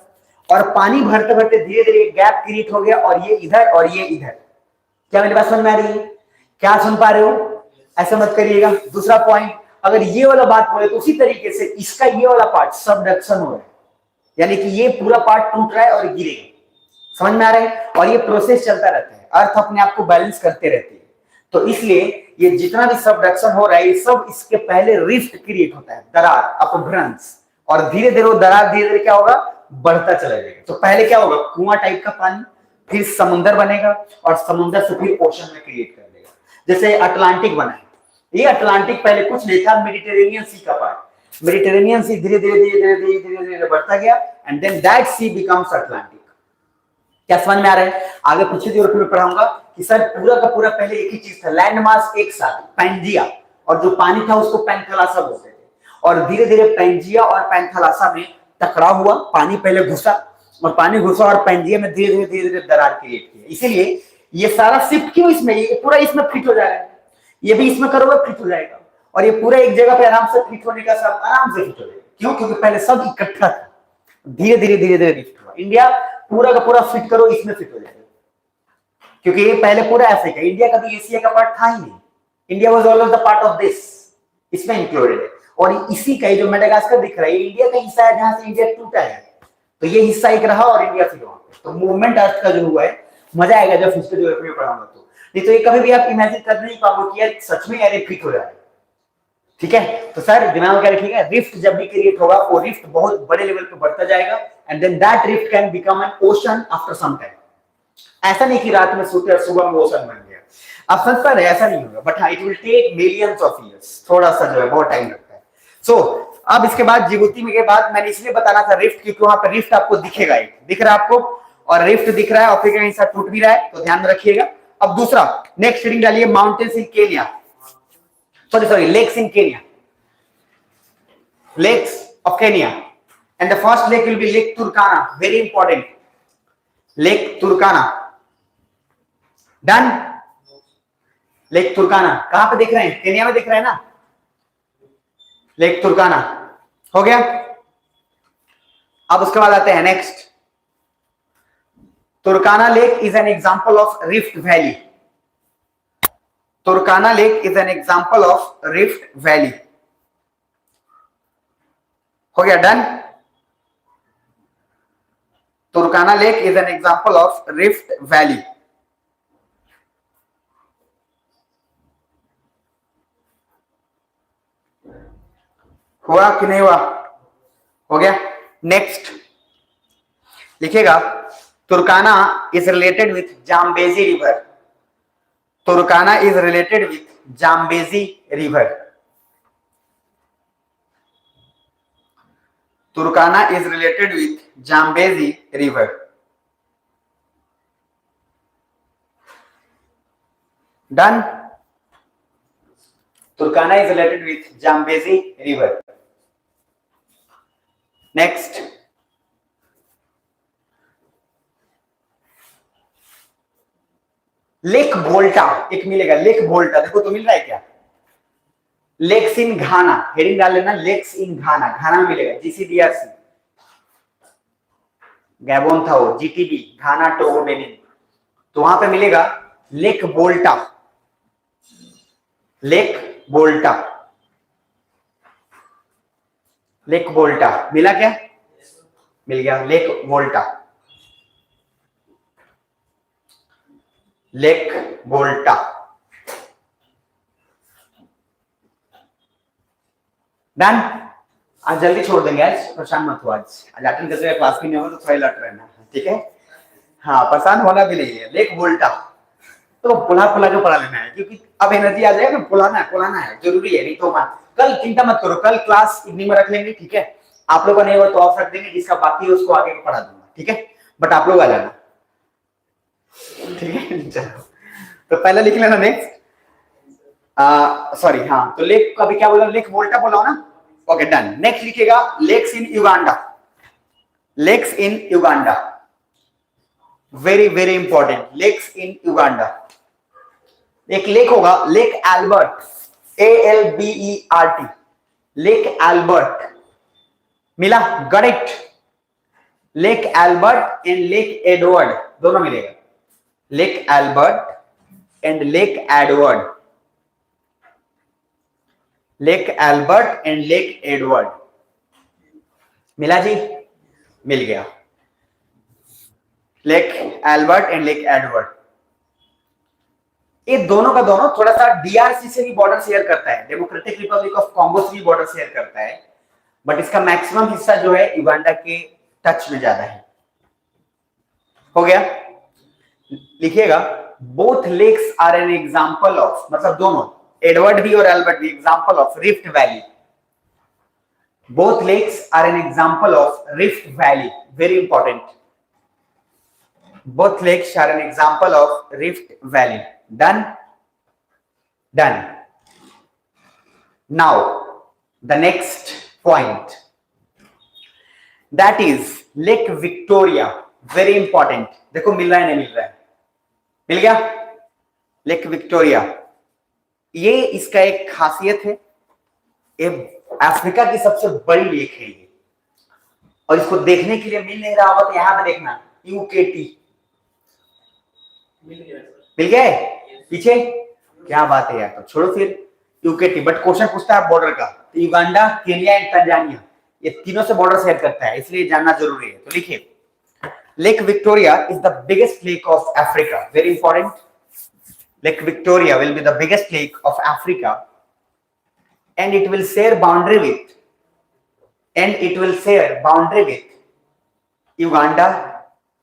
और पानी भरते भरते धीरे धीरे गैप क्रिएट हो गया और ये इधर और ये इधर। क्या मेरी बात समझ में आ रही है, क्या सुन पा रहे हो, ऐसा मत करिएगा। दूसरा पॉइंट, अगर ये वाला बात बोले तो उसी तरीके से इसका ये वाला पार्ट सबडक्शन हो रहा है, यानी कि ये पूरा पार्ट टूट रहा है और गिरेगा, समझ में आ रहा है। और ये प्रोसेस चलता रहता है, अर्थ अपने आप को बैलेंस करते रहती है, तो इसलिए ये जितना भी सबडक्शन हो रहा है ये सब इसके पहले रिफ्ट क्रिएट होता है, दरार, अपभ्रंश, और धीरे धीरे वो दरार धीरे धीरे क्या होगा, बढ़ता चला जाएगा। तो पहले क्या होगा, कुआं टाइप का पानी, फिर समुद्र बनेगा और समुद्र से फिर ओशन में क्रिएट कर देगा। जैसे अटलांटिक बना है, ये अटलांटिक पहले कुछ नहीं था, मेडिटेरेनियन सी का पार्ट, मेडिटेरेनियन सी धीरे धीरे धीरे धीरे धीरे धीरे धीरे बढ़ता गया and then that sea becomes Atlantic. क्या समझ में आ रहा है, आगे पीछे जो मैं पढ़ाऊंगा कि सर पूरा का पूरा पहले एक ही चीज था, लैंड मास एक साथ पैंजिया, और जो पानी था उसको पैंथालासा बोलते थे, और धीरे धीरे पैंजिया और पैंथालासा में टकराव हुआ, पानी पहले घुसा और पानी घुसा और पैंजिया में धीरे धीरे धीरे धीरे दरार क्रिएट की, इसीलिए ये सारा शिफ्ट क्यों इसमें, ये पूरा इसमें फिट हो जाएगा, ये भी इसमें करोगे फिट हो जाएगा, और ये पूरा एक जगह पे आराम से फिट होने का, सब आराम से फिट हो जाएगा। क्यों, क्योंकि पहले सब इकट्ठा था, धीरे धीरे धीरे धीरे लिफ्ट हुआ। इंडिया पूरा का पूरा फिट करो, इसमें फिट हो जाएगा, क्योंकि ये पहले पूरा अफ्रीका, इंडिया का तो एशिया का पार्ट था ही नहीं, India was always the part of this, इसमें इंक्लूडेड है। और इसी का जो मेडागास्कर दिख रहा है इंडिया का हिस्सा है, जहां से इंडिया टूटा है, तो ये हिस्सा एक रहा और इंडिया फिर वहां पे, तो मूवमेंट अर्थ का जो हुआ है, मजा आएगा जब फिजिकल ज्योग्राफी में पढ़ाऊंगा तो, नहीं तो ये कभी भी आप इमेजिन कर नहीं पाओगे कि यार सच में यार फिट हो रहा है। ठीक है, तो सर दिमाग में क्या रखिएगा, रिफ्ट जब भी क्रिएट होगा वो रिफ्ट बहुत बड़े लेवल पे बढ़ता जाएगा and then that rift can become an ocean after some time. ऐसा नहीं कि रात में सोते और सुबह में ओशन बन गया, आप समझ पा रहे हैं, ऐसा नहीं होगा, बट हाँ it will take millions of years, थोड़ा सा जो है बहुत टाइम लगता है। सो अब इसके बाद जिबूती में के बाद मैंने इसलिए बताना था रिफ्ट, क्योंकि वहां पर रिफ्ट आपको दिखेगा, एक दिख रहा है आपको, और रिफ्ट दिख रहा है, अफ्रीका का हिस्सा टूट भी रहा है, तो ध्यान में रखिएगा। अब दूसरा नेक्स्ट रीडिंग डालिए, mountains in Kenya, sorry lakes in Kenya, lakes of Kenya, and the first lake will be Lake Turkana, very important, Lake Turkana, done, Lake Turkana कहां पे देख रहे हैं, केन्या में देख रहे हैं ना, Lake Turkana हो गया। अब उसके बाद आते हैं next, Turkana Lake is an example of Rift Valley, Turkana Lake is an example of Rift Valley, हो गया, done. तुर्काना lake is an example of rift valley. हुआ कि नहीं हुआ, हो गया। नेक्स्ट लिखेगा, तुर्काना is related with Zambezi river, तुर्काना is related with Zambezi river, Turkana is related with Zambezi River. Done. Turkana is related with Zambezi River. Next. Lake Volta एक मिलेगा, लेक वोल्टा देखो तो मिल रहा है क्या? लेक्स इन घाना, हेडिंग डाल लेना, लेक्स इन घाना, घाना में मिलेगा, जीसीडीआरसी, गैबोन था वो, जीटीबी, घाना टोगो बेनिन, तो वहां पे मिलेगा लेक वोल्टा, लेक वोल्टा, लेक वोल्टा मिला क्या? मिल गया, लेक वोल्टा, लेक वोल्टा। डन। आज जल्दी छोड़ देंगे, आज परेशान मत हो, आज अटेंड करते क्लास भी नहीं होगा तो थोड़ा अलर्ट रहना, ठीक है? हाँ, परेशान होना भी नहीं है। लेक वोल्टा तो पुला पुला के पढ़ा लेना है, क्योंकि अब एनर्जी आ जाएगा, पुलाना है, जरूरी है, नहीं तो कल चिंता मत करो, कल क्लास इवनिंग में रख लेंगे, ठीक है? आप लोग का नहीं हुआ तो ऑफ रख देंगे, जिसका बाकी है उसको आगे पढ़ा दूंगा, ठीक है? बट आप लोग आ जाना, ठीक है? चलो, तो पहले लिख लेना नेक्स्ट, सॉरी, हाँ, तो लेक का भी क्या बोला? लेक वोल्टा बोला ना, ओके डन। नेक्स्ट लिखिएगा lakes in Uganda, lakes in Uganda, very very important, lakes in Uganda. एक लेक होगा, Lake Albert, ALBERT, Lake Albert, मिला, correct, Lake Albert and Lake Edward दोनों मिलेगा, Lake Albert and Lake Edward, Lake Albert and Lake Edward, मिला जी? मिल गया, Lake Albert and Lake Edward. ये दोनों का दोनों थोड़ा सा DRC से भी बॉर्डर शेयर करता है, डेमोक्रेटिक रिपब्लिक ऑफ कॉन्गो से भी बॉर्डर शेयर करता है, बट इसका मैक्सिमम हिस्सा जो है युगांडा के टच में ज्यादा है। हो गया? लिखिएगा both lakes are an example of, मतलब दोनों, एडवर्ड भी और एल्बर्ट भी, example of rift valley, both lakes are an example of rift valley, very important, both lakes are an example of rift valley. Done? Done. Now the next point, that is Lake Victoria, very important, देखो मिल रहा है नहीं मिल रहा है? मिल गया, लेक विक्टोरिया। ये इसका एक खासियत है, ये अफ्रीका की सबसे बड़ी लेक है ये, और इसको देखने के लिए मिल नहीं रहा होगा तो यहां पे देखना, UKT मिल गया पीछे, क्या बात है यार, तो छोड़ो फिर UKT, बट क्वेश्चन पूछता है बॉर्डर का, तो युगांडा, केनिया एंड तंजानिया, ये तीनों से बॉर्डर शेयर करता है, इसलिए जानना जरूरी है। तो लिखिए lake Victoria is the biggest lake of Africa, very important, lake Victoria will be the biggest lake of Africa and it will share boundary with Uganda,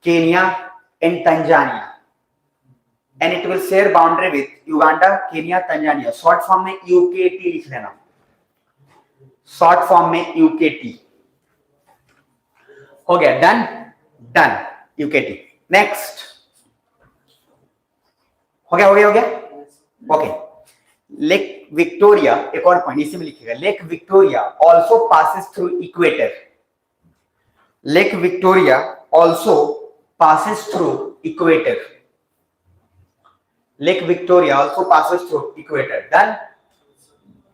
Kenya and Tanzania, and it will share boundary with Uganda, Kenya, Tanzania, short form में UKT लिख लेना, शॉर्ट फॉर्म में UKT। हो गया, डन, डन, UKT। नेक्स्ट, हो गया, ओके। लेक विक्टोरिया, एक और पॉइंट इसी में लिखिएगा, lake Victoria also passes through equator, lake Victoria also passes through equator, Lake Victoria also passes through equator. Done?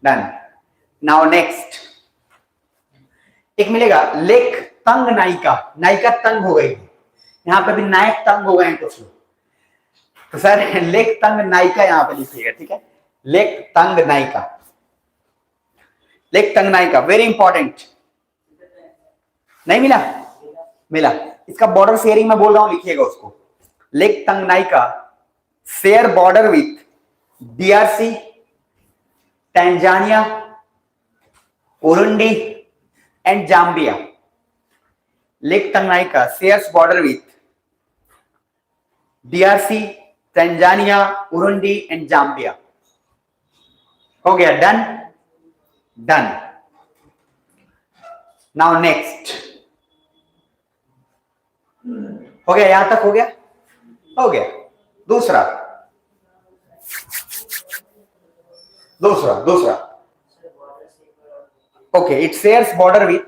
Done. Now next, एक मिलेगा लेक तंग नाइका, नाइका तंग हो गई, यहाँ पे भी नायक तंग हो गए हैं कुछ लोग, तो सर लेक तंग नाइका यहाँ पे लिखिएगा, ठीक है? लेक तंग नाइका, लेक तंग नाइका, वेरी इंपॉर्टेंट। नहीं मिला? मिला, इसका बॉर्डर शेयरिंग में बोल रहा हूं, लिखिएगा उसको, लेक तंग Nykaa share border with DRC, Tanzania, Burundi and Zambia. Lake Tanganyika shares border with DRC, Tanzania, Burundi and Zambia. हो गया, डन, डन। नाउ नेक्स्ट, हो गया, यहां तक हो गया, हो गया। दूसरा okay, it shares border with,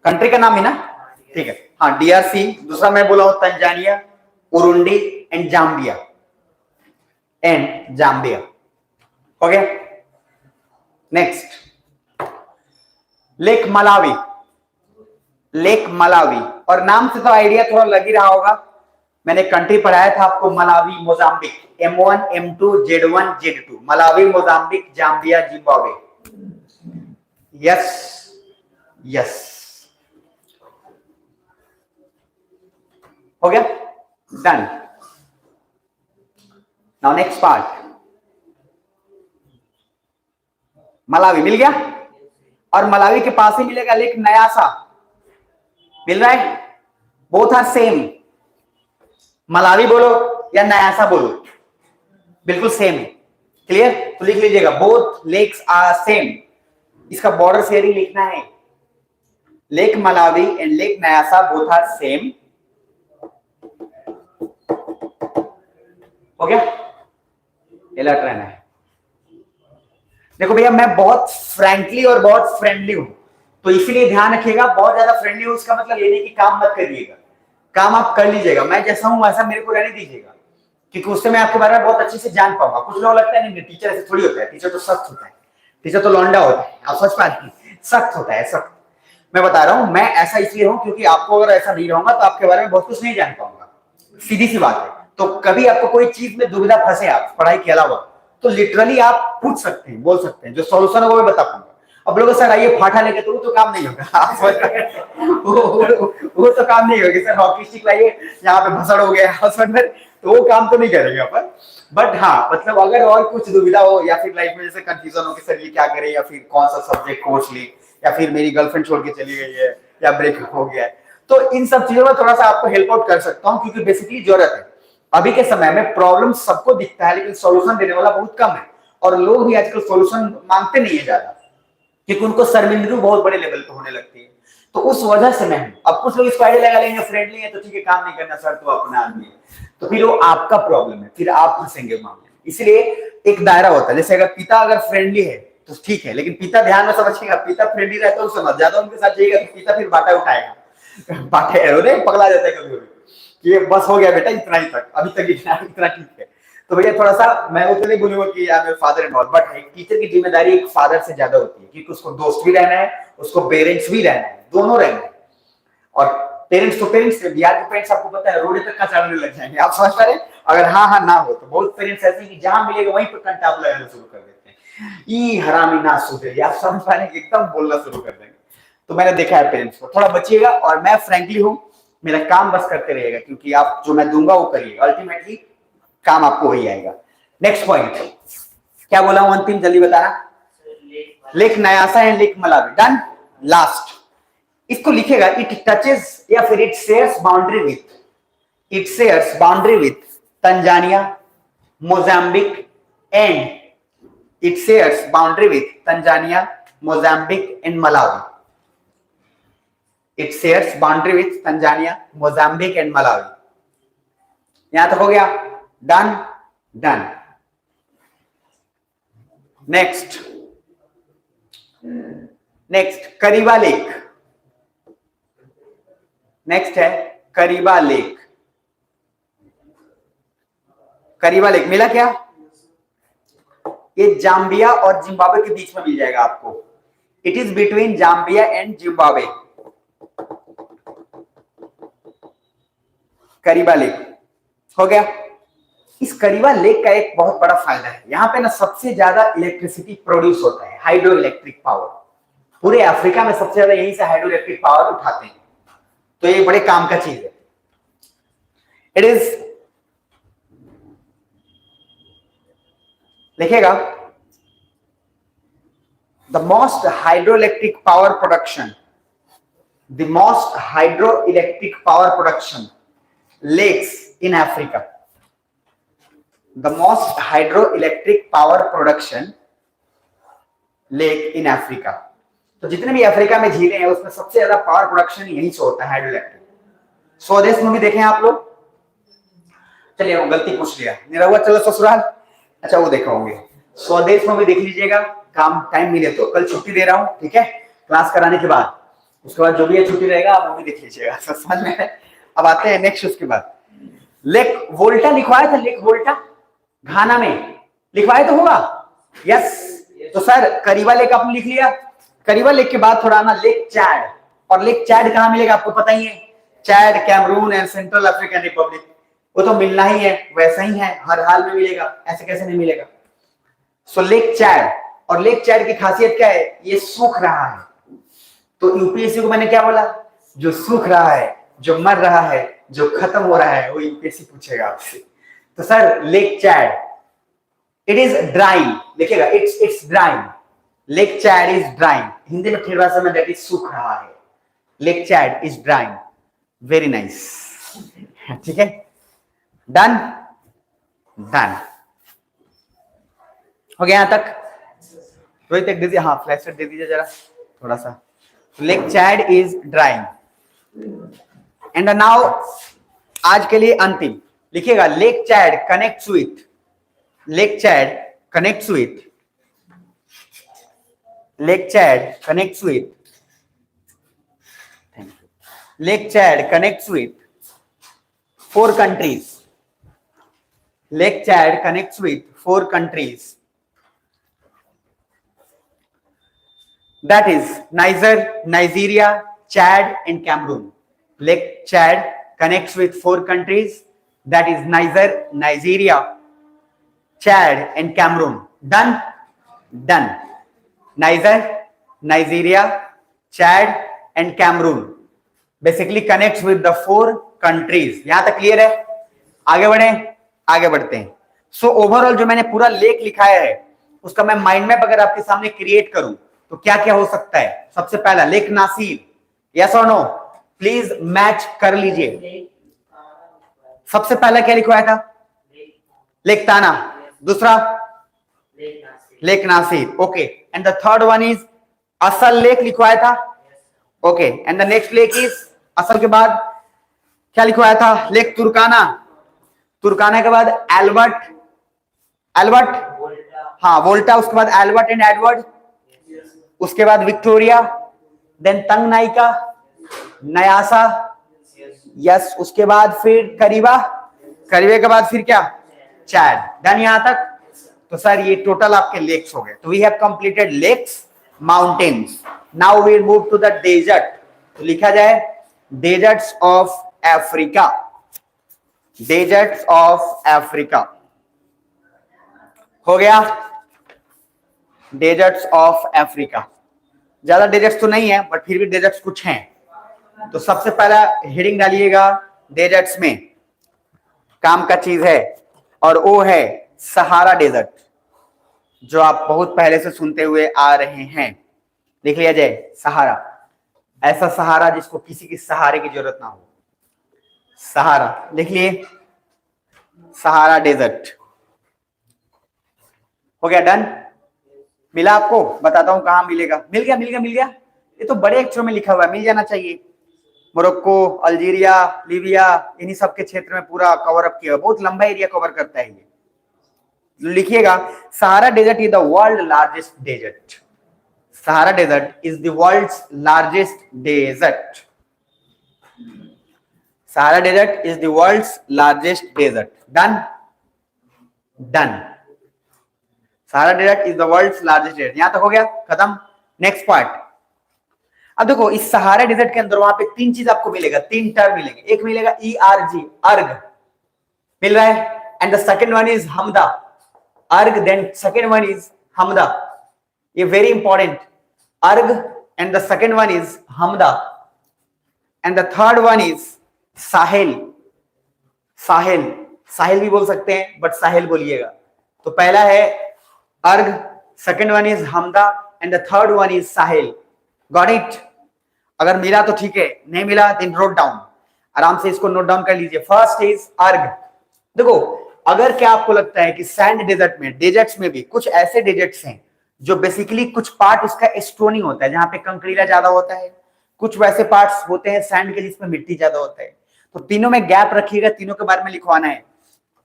country का नाम है ना, ठीक है, हाँ, DRC, दूसरा मैं बोला हूं Tanzania, Urundi and Zambia, and Zambia. हो गया। Next, Lake Malawi. Lake Malawi, और नाम से तो आइडिया थोड़ा लग ही रहा होगा, मैंने कंट्री पढ़ाया था आपको, Malawi Mozambique, M1 M2 Z1 Z2, Malawi Mozambique Zambia Zimbabwe. Yes yes, हो गया, done. Now next part, Malawi मिल गया, और मलावी के पास ही मिलेगा लेक नयासा, मिल रहा है, बोथ आर सेम, मलावी बोलो या नयासा बोलो, बिल्कुल सेम है। क्लियर? तो लिख लीजिएगा, बोथ लेक्स आर सेम, इसका बॉर्डर शेयरिंग लिखना है, Lake Malawi and Lake Nyasa both are same. हो गया, अलर्ट रहना है। देखो भैया, मैं बहुत फ्रैंकली और बहुत फ्रेंडली हूं, तो इसीलिए ध्यान रखिएगा, बहुत ज्यादा फ्रेंडली हूं उसका मतलब ये नहीं कि काम मत करिएगा, काम आप कर लीजिएगा, मैं जैसा हूं वैसा मेरे को रहने दीजिएगा, क्योंकि उससे मैं आपके बारे में बहुत अच्छे से जान पाऊंगा। कुछ लोग लगता है नहीं टीचर ऐसे थोड़ी होता है, टीचर तो सख्त होता है, टीचर तो लौंडा होता है, आप समझ पा रहे हैं, सख्त होता है, सख्त। मैं बता रहा हूं, मैं ऐसा इसलिए हूं क्योंकि आपको अगर ऐसा नहीं रहूंगा तो आपके बारे में बहुत कुछ नहीं जान पाऊंगा, सीधी सी बात है। तो कभी आपको कोई चीज में दुविधा फंसे आप पढ़ाई के अलावा, तो लिटरली आप पूछ सकते हैं, बोल सकते हैं, जो सॉल्यूशन है वो मैं बता पाऊंगा। अब लोग सर आइए फाटा लेके, तो वो तो काम नहीं होगा, आप समझ रहे हैं? वो तो काम नहीं होगा, सर हॉकी स्टिक लाइए, यहाँ पे भसड़ हो गया, समझ में, तो वो काम तो नहीं करेंगे अपन। बट हाँ, मतलब अगर और कुछ दुविधा हो या फिर लाइफ में जैसे कंफ्यूजन हो कि सर ये क्या करें, या फिर कौन सा सब्जेक्ट कोर्स ले, या फिर मेरी गर्लफ्रेंड छोड़ के चली गई है, या ब्रेकअप हो गया है, तो इन सब चीजों में थोड़ा सा आपको हेल्प आउट कर सकता हूँ, क्योंकि बेसिकली जरूरत है। अभी के समय में प्रॉब्लम सबको दिखता है, लेकिन सॉल्यूशन देने वाला बहुत कम है, और लोग भी आजकल सॉल्यूशन मांगते नहीं है ज्यादा, क्योंकि उनको शर्मिंदगी बहुत बड़े लेवल पे होने लगती है। तो उस वजह से मैं, अब कुछ लोग इसको आइडिया लगा लेंगे, फ्रेंडली है तो ठीक है, काम नहीं करना सर, तो अपना आदमी है, तो फिर वो आपका प्रॉब्लम है, फिर आप फंसेंगे मामले। इसलिए एक दायरा होता है, जैसे अगर पिता अगर फ्रेंडली है तो ठीक है, लेकिन पिता ध्यान में समझिएगा, पिता फ्रेंडली रहता है उससे मत ज्यादा उनके साथ जाइएगा, तो पिता फिर बाटा उठाएगा, बाटे अरे पगला जाता है कभी कभी कि ये बस हो गया बेटा, इतना ही तक, अभी तक इतना ठीक है। तो भैया थोड़ा सा, मैं वो तो नहीं बोलूंगा कि यार मेरे फादर एंड ऑल, बट एक टीचर की जिम्मेदारी एक फादर से ज्यादा होती है, क्योंकि उसको दोस्त भी रहना है, उसको पेरेंट्स भी रहना है, दोनों रहना है। और पेरेंट्स तो पेरेंट्स, बिहार के पेरेंट्स आपको पता है रोड तक का चढ़ने लग जाएंगे, आप समझ पा रहे हैं? अगर हाँ हाँ ना हो तो बहुत पेरेंट्स ऐसे कि जहां मिलेगा वहीं पर कंटाप लगाना शुरू कर देते हैं, ई हरामी ना सुधरे, आप समझ पा रहे हैं, एकदम बोलना शुरू कर देंगे। तो मैंने देखा है पेरेंट्स को, थोड़ा बचिएगा, और मैं फ्रेंकली हूँ, मेरा काम बस करते रहिएगा, क्योंकि आप जो मैं दूंगा वो करिएगा, अल्टीमेटली काम आपको वही आएगा। नेक्स्ट पॉइंट क्या बोला हूं, अंतिम जल्दी बताना, Lake Nyasa and Lake Malawi, done. Last, इसको लिखेगा, इट टचेस या फिर it shares boundary with, it shares boundary with Tanzania, Mozambique and, it shares boundary with Tanzania, Mozambique and Malawi, it shares boundary with Tanzania, Mozambique and Malawi. यहां तक हो गया, done done. Next, Kariba Lake, next है करीबा लेक। करीबा लेक मिला क्या? ये जाम्बिया और जिम्बाब्वे के बीच में मिल जाएगा आपको, it is between Zambia and Zimbabwe, Kariba Lake. हो गया। इस करीबा लेक का एक बहुत बड़ा फायदा है, यहाँ पे ना सबसे ज्यादा इलेक्ट्रिसिटी प्रोड्यूस होता है, हाइड्रो इलेक्ट्रिक पावर, पूरे अफ्रीका में सबसे ज्यादा यहीं से हाइड्रो इलेक्ट्रिक पावर उठाते हैं, तो ये बड़े काम का चीज है। इट इज, लिखेगा, the most hydroelectric power production, the most hydroelectric power production lakes in Africa, the most hydroelectric power production lake in Africa। तो जितने भी अफ्रीका में झीलें हैं उसमें सबसे ज्यादा पावर प्रोडक्शन यहीं से होता है, हाइड्रो इलेक्ट्रिक। स्वदेश मूवी देखे हैं आप लोग? चलिए वो गलती पूछ लिया, निरहुआ चलो ससुराल, अच्छा वो देखा होंगे, स्वदेश मूवी देख लीजिएगा, काम टाइम मिले तो, कल छुट्टी दे रहा हूँ, ठीक है, क्लास कराने के बाद, उसके बाद जो भी छुट्टी रहेगा आप मूवी देख लीजिएगा, समझ में। अब आते हैं नेक्स्ट, उसके बाद लेक वोल्टा लिखवाया था, लेक वोल्टा, घाना में लिखवाए तो होगा। यस, तो सर करीबा लेक आपने लिख लिया। करीबा लेक के बाद थोड़ा आना लेक चैड, और लेक चैड कहां मिलेगा आपको पता ही है, Chad, Cameroon and Central African Republic. वो तो मिलना ही है, वैसा ही है, हर हाल में मिलेगा, ऐसे कैसे नहीं मिलेगा। सो लेक चैड, और लेक चैड की खासियत क्या है, ये सूख रहा है। तो यूपीएससी को मैंने क्या बोला, जो सूख रहा है, जो मर रहा है, जो खत्म हो रहा है, वो यूपीएससी पूछेगा आपसे। तो sir Lake Chad, it is drying, लिखिएगा it's drying. Lake Chad is drying, Hindi में ठेठ भाषा में दैट इज सूख रहा है। Lake Chad is drying, very nice. ठीक है, डन डन हो गया यहां तक। रोहित एक दीजिए, हाँ फ्लैश दे दीजिए जरा थोड़ा सा। Lake Chad is drawing and now आज के लिए अंतिम लिखिएगा, lake Chad connects with, lake Chad connects with, lake Chad connects with, lake Chad connects with 4 countries. Lake Chad connects with 4 countries. That is Niger, Nigeria, Chad and Cameroon. Lake Chad connects with 4 countries. That is Niger, Nigeria, Chad and Cameroon. Done? Done. Niger, Nigeria, Chad and Cameroon basically connects with the 4 countries. यहां तक क्लियर है? आगे बढ़े, आगे बढ़ते हैं। सो ओवरऑल जो मैंने पूरा लेक लिखाया है उसका मैं माइंड मैप अगर आपके सामने क्रिएट करूं तो क्या क्या हो सकता है। सबसे पहला लेक नासिर, यस और नो, प्लीज मैच कर लीजिए। सबसे पहला क्या लिखवाया था, लेक ताना, दूसरा Lake Nasser, okay, and the third one is Assal lake लिखवाया था, okay, and the next lake is Assal के बाद क्या लिखवाया था, लेक तुर्काना, तुर्काना के बाद एल्बर्ट, एल्बर्ट, हाँ वोल्टा, उसके बाद एल्बर्ट एंड एडवर्ड, उसके बाद Victoria, then Tanganyika, Nyasa, yes, उसके बाद फिर करीबा, करीबे के बाद फिर क्या, चैड। डन यहां तक। तो सर ये टोटल आपके लेक्स हो गए। तो we have completed lakes, mountains. Now we move to the desert. तो लिखा जाए deserts of Africa, deserts of Africa हो गया। डेजर्ट्स ऑफ अफ्रीका, ज्यादा डेजर्ट्स तो नहीं है बट फिर भी डेजर्ट्स कुछ हैं। तो सबसे पहला हेडिंग डालिएगा डेजर्ट्स में, काम का चीज है, और वो है सहारा डेजर्ट, जो आप बहुत पहले से सुनते हुए आ रहे हैं। लिख लिया जाए सहारा, ऐसा सहारा जिसको किसी की सहारे की जरूरत ना हो, सहारा लिख लिए, सहारा डेजर्ट हो गया। डन, मिला आपको, बताता हूं कहां मिलेगा। मिल गया, मिल गया, मिल गया। ये तो बड़े अक्षरों में लिखा हुआ है, मिल जाना चाहिए। मोरक्को, अल्जीरिया, लीबिया, इन्हीं सब के क्षेत्र में पूरा कवर अप किया, बहुत लंबा एरिया कवर करता है ये। लिखिएगा Sahara desert is the world largest desert, Sahara desert is the world's largest desert, Sahara desert is the world's largest desert. Done done, Sahara desert is the world's largest desert. यहां तक हो गया, खत्म। Next part. अब देखो इस सहारा डेजर्ट के अंदर वहां पे 3 चीज आपको मिलेगा, 3 टर्म मिलेंगे। एक मिलेगा ERG, अर्ग मिल रहा है, and the second one is Hamada, Erg, then second one is Hamada, ये very important, Erg and the second one is Hamada, and the third one is Sahel, Sahel, Sahel भी बोल सकते हैं बट साहिल बोलिएगा। तो पहला है अर्ग, second one is Hamada and the third one is Sahil. Got it? अगर मिला तो ठीक है, नहीं मिला देन नोट डाउन, आराम से इसको नोट डाउन कर लीजिए। फर्स्ट इज अर्ग। देखो अगर क्या आपको लगता है कि सैंड डेजर्ट में, डेजर्ट्स में भी कुछ ऐसे डेजर्ट्स हैं जो बेसिकली कुछ पार्ट उसका स्टोनी होता है, जहां पे कंकरीला ज्यादा होता है, कुछ वैसे पार्ट्स होते हैं सैंड के जिसमें मिट्टी ज्यादा होता है। तो तीनों में गैप रखिएगा, तीनों के बारे में लिखवाना है।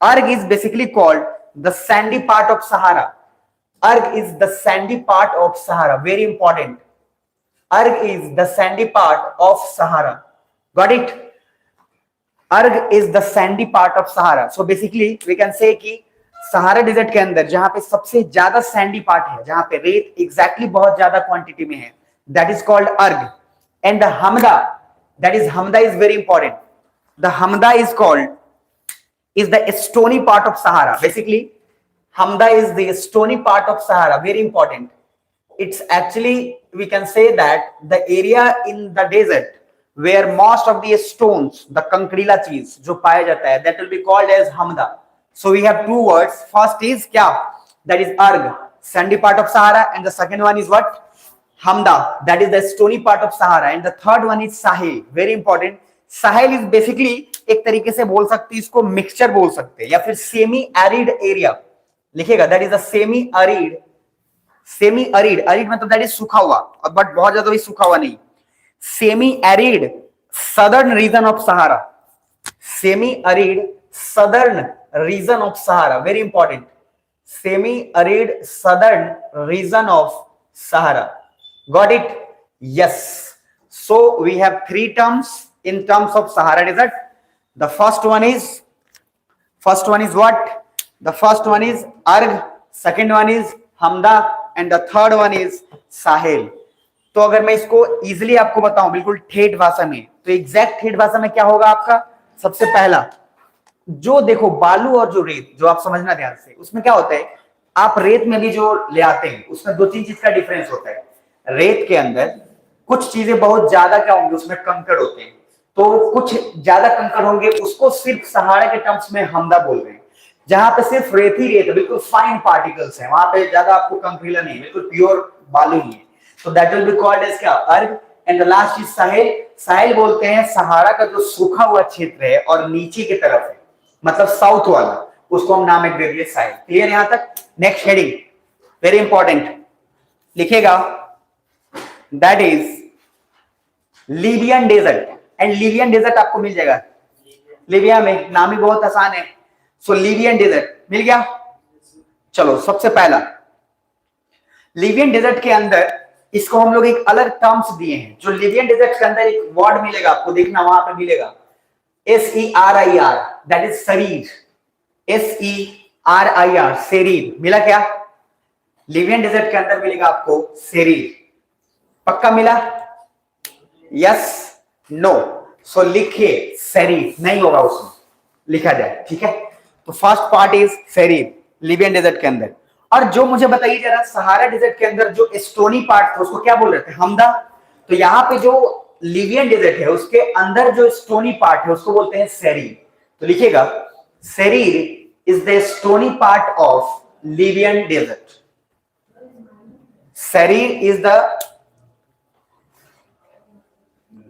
Erg is basically called the sandy part of Sahara, Erg is the sandy part of Sahara, very important, Erg is the sandy part of Sahara. Got it? Erg is the sandy part of Sahara. So basically we can say कि सहारा डेजर्ट के अंदर जहां पे सबसे ज्यादा सैंडी पार्ट है, जहां पे रेत एग्जैक्टली बहुत ज्यादा क्वांटिटी में है, दैट इज कॉल्ड अर्ग. And the Hamda, that is Hamda is very important. The Hamda is called is the stony part of Sahara. Basically, Hamda is the stony part of Sahara. Very important. It's actually, we can say that the area in the desert where most of the stones, the कंकरीला चीज जो पाया जाता है, that will be called as Hamda. So we have two words. First is क्या? That is Arg, sandy part of Sahara, and the second one is what? Hamda, that is the stony part of Sahara, and the third one is Sahel. Very important. Sahel is basically एक तरीके से बोल सकते हैं, इसको मिक्सचर बोल सकते हैं, या फिर सेमी एरिड एरिया लिखेगा. That is a semi arid. Semi arid, arid मतलब दैट इज सूखा हुआ, बट बहुत ज्यादा भी सूखा हुआ नहीं. Semi arid southern region of Sahara. Semi arid southern region of Sahara. Very important. Semi arid southern region of Sahara. Got it? Yes. So we have three terms in terms of Sahara desert. The first one is what? The first one is Arg, second one is Hamda, and the third one is Sahel. तो अगर मैं इसको इजिली आपको बताऊं बिल्कुल ठेठ भाषा में, तो एग्जैक्ट ठेठ भाषा में क्या होगा आपका? सबसे पहला जो देखो बालू और जो रेत, जो आप समझना ध्यान से, उसमें क्या होता है, आप रेत में भी जो ले आते हैं उसमें दो तीन चीज का डिफरेंस होता है. रेत के अंदर कुछ चीजें बहुत ज्यादा क्या होंगी, उसमें कंकड़ होते हैं, तो कुछ ज्यादा कंकड़ होंगे, उसको सिर्फ सहारा के टर्म्स में हमदा बोल रहे हैं. जहां पे सिर्फ रेत ही रेत है, बिल्कुल फाइन पार्टिकल्स है, वहां पे ज्यादा आपको कंकरीला नहीं, बिल्कुल प्योर बालू ही है, तो that will be called as क्या? Erg. And the last is Sahel. Sahel बोलते हैं सहारा का जो सूखा हुआ क्षेत्र है और नीचे की तरफ है, मतलब साउथ वाला, उसको हम नाम एक दे दिए साहेल. क्लियर यहां तक? नेक्स्ट हेडिंग वेरी इंपॉर्टेंट लिखेगा, that is Libyan desert. And Libyan desert आपको मिल जाएगा लीबिया में, नाम ही बहुत आसान है. सो लीबियन डेजर्ट मिल गया. चलो सबसे पहला लीबियन डेजर्ट के अंदर इसको हम लोग एक अलग टर्म्स दिए हैं. जो लीबियन डेजर्ट के अंदर एक वर्ड मिलेगा आपको, देखना वहां पे मिलेगा SERIR, दैट इज शरीर. SERIR, शरीर. मिला क्या? लीबियन डेजर्ट के अंदर मिलेगा आपको शरीर. पक्का मिला? Yes, no. सो लिखिए शरीर नहीं होगा, उसमें लिखा जाए. ठीक है, तो फर्स्ट पार्ट इज शरीर लीबियन डेजर्ट के अंदर. और जो मुझे बताइए जरा, सहारा डेजर्ट के अंदर जो स्टोनी पार्ट था उसको क्या बोल रहे थे? हमदा. तो यहाँ पे जो लीबियन डेजर्ट है उसके अंदर जो स्टोनी पार्ट है उसको बोलते हैं शरीर. तो लिखिएगा serir is the stony part of Libyan Desert. Serir is the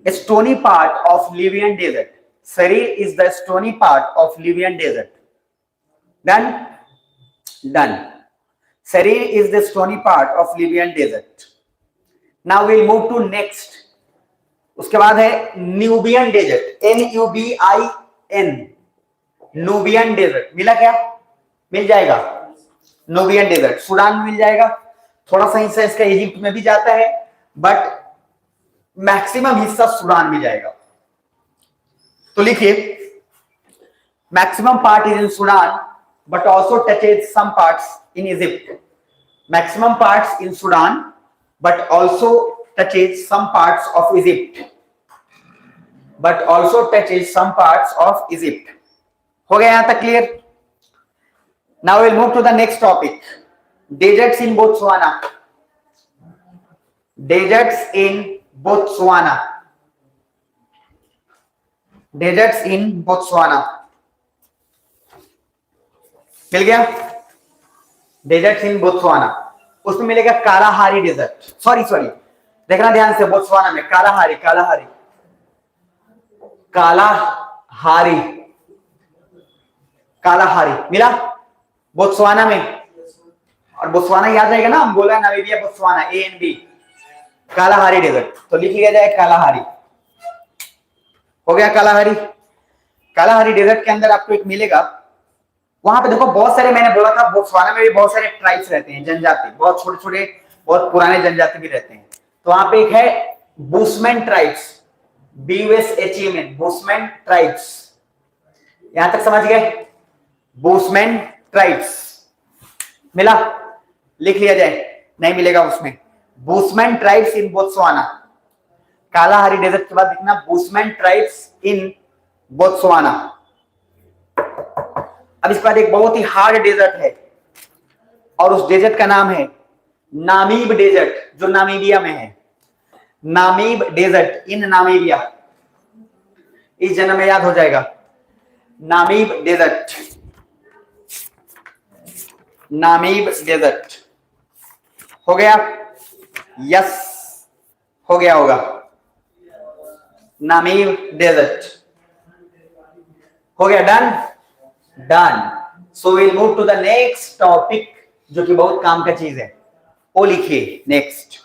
stony part of Libyan desert. Sarir is the stony part of Libyan desert. Done? Done. Sarir is the stony part of Libyan desert. Now we'll move to next. उसके बाद है Nubian desert. NUBIN, Nubian desert. मिला क्या? मिल जाएगा. न्यूबियन डेजर्ट सूडान में मिल जाएगा, थोड़ा सा हिस्सा इसका इजिप्ट में भी जाता है, बट मैक्सिमम हिस्सा सूडान में जाएगा. तो लिखिए maximum part is in Sudan but also touches some parts in Egypt. Maximum parts in Sudan but also touches some parts of Egypt. But also touches some parts of Egypt. हो गया यहां तक clear? Now will move to the next topic, deserts in Botswana. Deserts in Botswana. Deserts in Botswana मिल गया. डेजर्ट्स इन बोत्सवाना, उसमें मिलेगा कालाहारी डेजर्ट. सॉरी देखना ध्यान से, बोत्सवाना में कालाहारी कालाहारी कालाहारी कालाहारी मिला बोत्सवाना में. और बोत्सवाना याद रहेगा ना, हम बोला Namibia Botswana ANB. Kalahari desert तो लिख लिया जाए कालाहारी. हो गया कालाहारी. कालाहारी डेजर्ट के अंदर आपको एक मिलेगा, वहां पे देखो बहुत सारे, मैंने बोला था बोत्सवाना में भी बहुत सारे ट्राइब्स रहते हैं, जनजाति, बहुत छोटे छोटे बहुत पुराने जनजाति भी रहते हैं. तो वहां पे एक है bushman tribes, BUSHMN, bushman tribes. यहां तक समझ गए? Bushman tribes. मिला? लिख लिया जाए, नहीं मिलेगा उसमें। Bushman tribes in Botswana, Kalahari desert के बाद लिखना बुशमैन ट्राइब्स इन बोत्सवाना। अब इसके बाद एक बहुत ही हार्ड डेजर्ट है और उस डेजर्ट का नाम है नामीब डेजर्ट, जो नामीबिया में है। नामीब डेजर्ट इन नामीबिया, इस जन्म में याद हो जाएगा। नामीब डेजर्ट, नामीब डेजर्ट हो गया? यस हो गया होगा। नामीब डेजर्ट हो गया। Done done. So will move to the next topic, जो कि बहुत काम का चीज है। वो लिखिए next,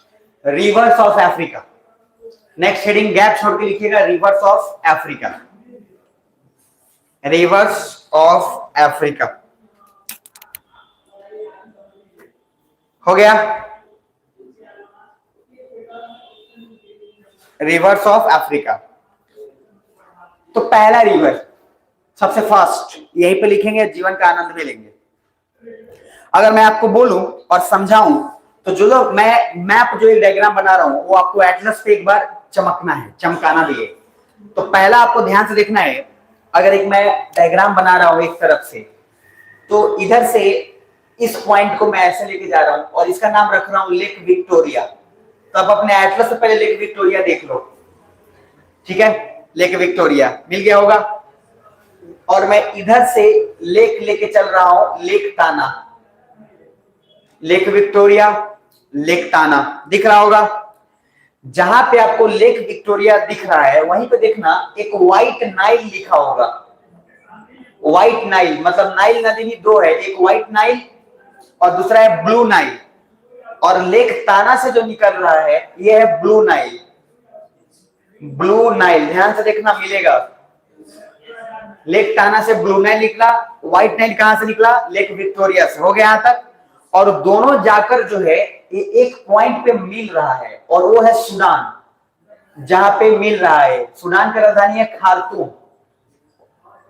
rivers of Africa. Next heading gap छोड़ के लिखिएगा, rivers of Africa. Rivers of Africa हो गया। रिवर्स ऑफ अफ्रीका, तो पहला रिवर सबसे फास्ट यहीं पे लिखेंगे, जीवन का आनंद भी लेंगे। अगर मैं आपको बोलूं और समझाऊं तो जो मैं मैप, जो एक डायग्राम बना रहा हूं, वो आपको एटलस पे एक बार चमकना है, चमकाना भी है। तो पहला आपको ध्यान से देखना है, अगर एक मैं डायग्राम बना रहा हूं एक तरफ से, तो इधर से इस पॉइंट को मैं ऐसे लेके जा रहा हूं और इसका नाम रख रहा हूं लेक विक्टोरिया। तो अब अपने एटलस से पहले लेक विक्टोरिया देख लो, ठीक है? लेक विक्टोरिया मिल गया होगा। और मैं इधर से लेक लेके चल रहा हूं, लेक ताना। लेक विक्टोरिया, लेक ताना दिख रहा होगा। जहां पे आपको लेक विक्टोरिया दिख रहा है, वहीं पे देखना एक व्हाइट नाइल लिखा होगा। व्हाइट नाइल मतलब नाइल नदी भी दो है, एक व्हाइट नाइल और दूसरा है ब्लू नाइल। और लेक ताना से जो निकल रहा है ये है ब्लू नाइल। ब्लू नाइल ध्यान से देखना, मिलेगा। लेक ताना से ब्लू नाइल निकला, व्हाइट नाइल कहां से निकला? लेक विक्टोरिया से। हो गया यहां तक। और दोनों जाकर जो है ये एक पॉइंट पे मिल रहा है, और वो है सूडान। जहां पे मिल रहा है, सूडान की राजधानी है खार्तूम।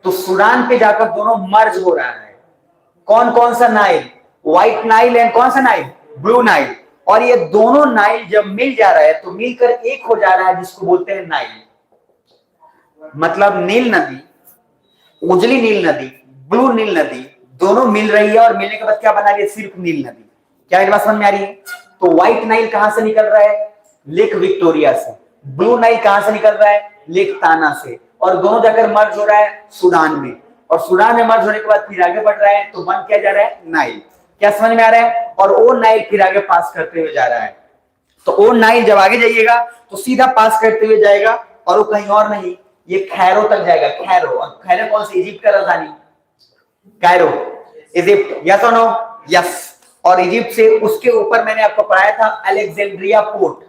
तो सूडान पे जाकर दोनों मर्ज हो रहा है। कौन कौन सा नाइल? व्हाइट नाइल एंड कौन सा नाइल? Blue Nile. और ये दोनों नाइल जब मिल जा रहा है तो मिलकर एक हो जा रहा है, जिसको बोलते हैं नाइल। मतलब नील नदी, उजली नील नदी, ब्लू नील नदी दोनों मिल रही है, और मिलने के बाद क्या बना रही है? सिर्फ नील नदी। क्या मेरी बात समझ में आ रही है? तो व्हाइट नाइल कहां से निकल रहा है? लेक विक्टोरिया से। ब्लू नाइल कहां से निकल रहा है? लेक ताना से। और दोनों जाकर मर्ज हो रहा है सूडान में, और सूडान में मर्ज होने के बाद फिर आगे बढ़ रहा है, तो बन क्या जा रहा है? नाइल। क्या समझ में आ रहा है? और वो नाइल फिर आगे पास करते हुए जा रहा है। तो वो नाइल जब आगे जाइएगा तो सीधा पास करते हुए जाएगा, और वो कहीं और नहीं, ये खैरो तक जाएगा। खैरो, और खैरो कौन सी? इजिप्ट का राजधानी कायरो, इजिप्ट। यस और नो? यस। और इजिप्ट से उसके ऊपर मैंने आपको पढ़ाया था अलेक्जेंड्रिया पोर्ट,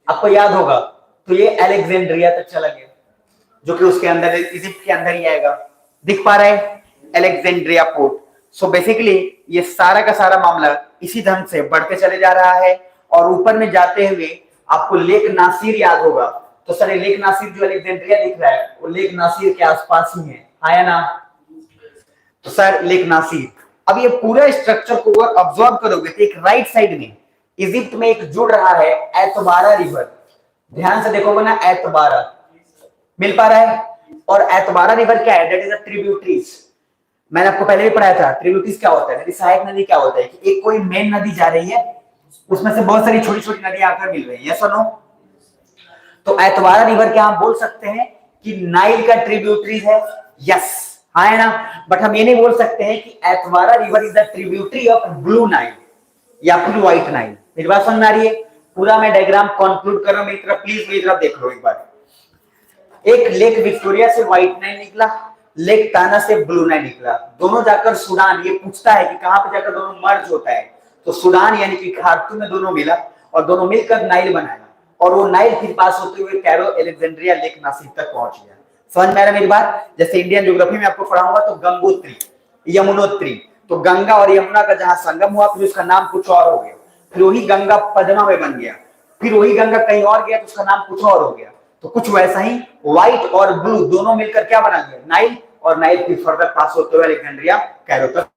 आपको याद होगा। तो ये अलेक्जेंड्रिया तक चला गया, जो कि उसके अंदर, इजिप्ट के अंदर ही आएगा। दिख पा रहा है? Alexandria port. सो बेसिकली ये सारा का सारा मामला इसी ढंग से बढ़ते चले जा रहा है, और ऊपर में जाते हुए आपको लेक नासिर याद होगा। तो सर लेक नासिर जो अलेक्जेंड्रिया दिख रहा है, वो लेक नासिर के आसपास ही है, आया ना? तो सर लेक नासिर। अब ये पूरा स्ट्रक्चर को ऑब्जर्व करोगे तो एक राइट साइड में इजिप्ट में एक जुड़ रहा है एतबारा रिवर। ध्यान से देखोगे ना, एतबारा मिल पा रहा है। और एतबारा रिवर क्या है? That is a tributaries. मैंने आपको पहले भी पढ़ाया था ट्रिब्यूटरीज क्या होता है, सहायक नदी क्या होता है, कि एक कोई मेन नदी जा रही है, उसमें से बहुत सारी छोटी छोटी नदियां आकर मिल रही है। यस और नो? तो एतबारा रिवर क्या हम बोल सकते हैं कि नाइल का ट्रिब्यूटरीज है? यस, हाँ है ना? बट हम ये नहीं बोल सकते हैं कि Atbara river is the tributary of Blue Nile या फिर व्हाइट नाइल। मेरी बात समझ में आ रही है? पूरा मैं डायग्राम कंक्लूड कर रहा हूं, मेरी तरफ प्लीज, मेरी तरफ देख लो एक बार। एक लेक विक्टोरिया से व्हाइट नाइल निकला, लेक ताना से ब्लू नाइल निकला, दोनों जाकर सूडान, ये पूछता है कि कहां पे जाकर दोनों मर्ज होता है, तो सूडान यानी कि खार्तूम में दोनों मिला, और दोनों मिलकर नाइल बनाया, और वो नाइल फिर पास होते हुए कैरो, अलेक्जेंड्रिया, लेक नासिर तक पहुंच गया। समझ में आ रहा मेरी बात? जैसे इंडियन ज्योग्राफी में आपको पढ़ाऊंगा तो गंगोत्री, यमुनोत्री, तो गंगा और यमुना का जहां संगम हुआ, फिर उसका नाम कुछ और हो गया, फिर वही गंगा पद्मा में बन गया, फिर वही गंगा कहीं और गया तो उसका नाम कुछ और हो गया। तो कुछ वैसा ही व्हाइट और ब्लू दोनों मिलकर क्या बना गया? नाइल। और नाइल फिर फर्दर पास होते हुए अलेक्जेंड्रिया, कैरो तक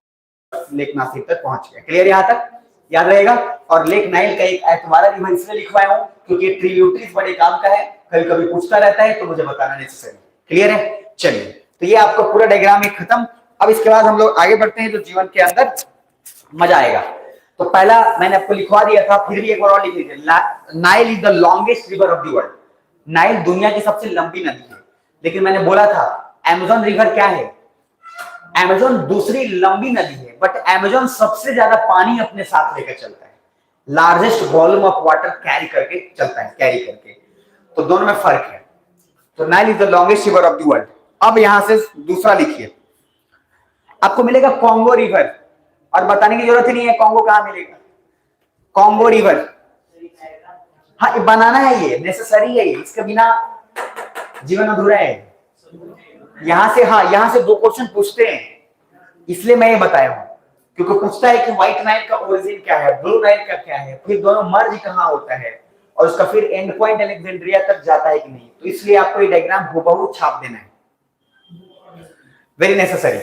लेक नासिर तक पहुंच गया। क्लियर यहां तक? याद रहेगा। और लेक नाइल का एक एतवारा रिवर इसलिए लिखवाया हूं क्योंकि ट्रिब्यूटरीज बड़े काम का है, कभी कभी पूछता रहता है तो मुझे बताना नेसेसरी। क्लियर है? चलिए, तो ये आपका पूरा डायग्राम एक खत्म। अब इसके बाद हम लोग आगे बढ़ते हैं तो जीवन के अंदर मजा आएगा। तो पहला मैंने आपको लिखवा दिया था, फिर भी एक बार और लिख लीजिए। Nile is the longest river of the world. Nile दुनिया की सबसे लंबी नदी है। लेकिन मैंने बोला था अमेज़न रिवर क्या है? अमेज़न दूसरी लंबी नदी है, बट अमेज़न सबसे ज्यादा पानी अपने साथ लेकर चलता है, largest volume of water carry करके चलता है, कैरी करके। तो दोनों में फर्क है। तो Nile is the longest river of the world. अब यहां से दूसरा लिखिए, आपको मिलेगा कॉन्गो रिवर, और बताने की जरूरत ही नहीं है कॉन्गो कहां मिलेगा। कॉन्गो रिवर, हाँ बनाना है, ये नेसेसरी है, इसके बिना जीवन अधूरा है। यहां से, हाँ यहां से 2 क्वेश्चन पूछते हैं, इसलिए मैं ये बताया हूं, क्योंकि पूछता है कि व्हाइट नाइल का ओरिजिन क्या है, ब्लू नाइल का क्या है, फिर दोनों मर्ज कहां होता है, और उसका फिर एंड पॉइंट अलेक्जेंड्रिया तक जाता है कि नहीं। तो इसलिए आपको ये डायग्राम हूबहू छाप देना है, वेरी नेसेसरी।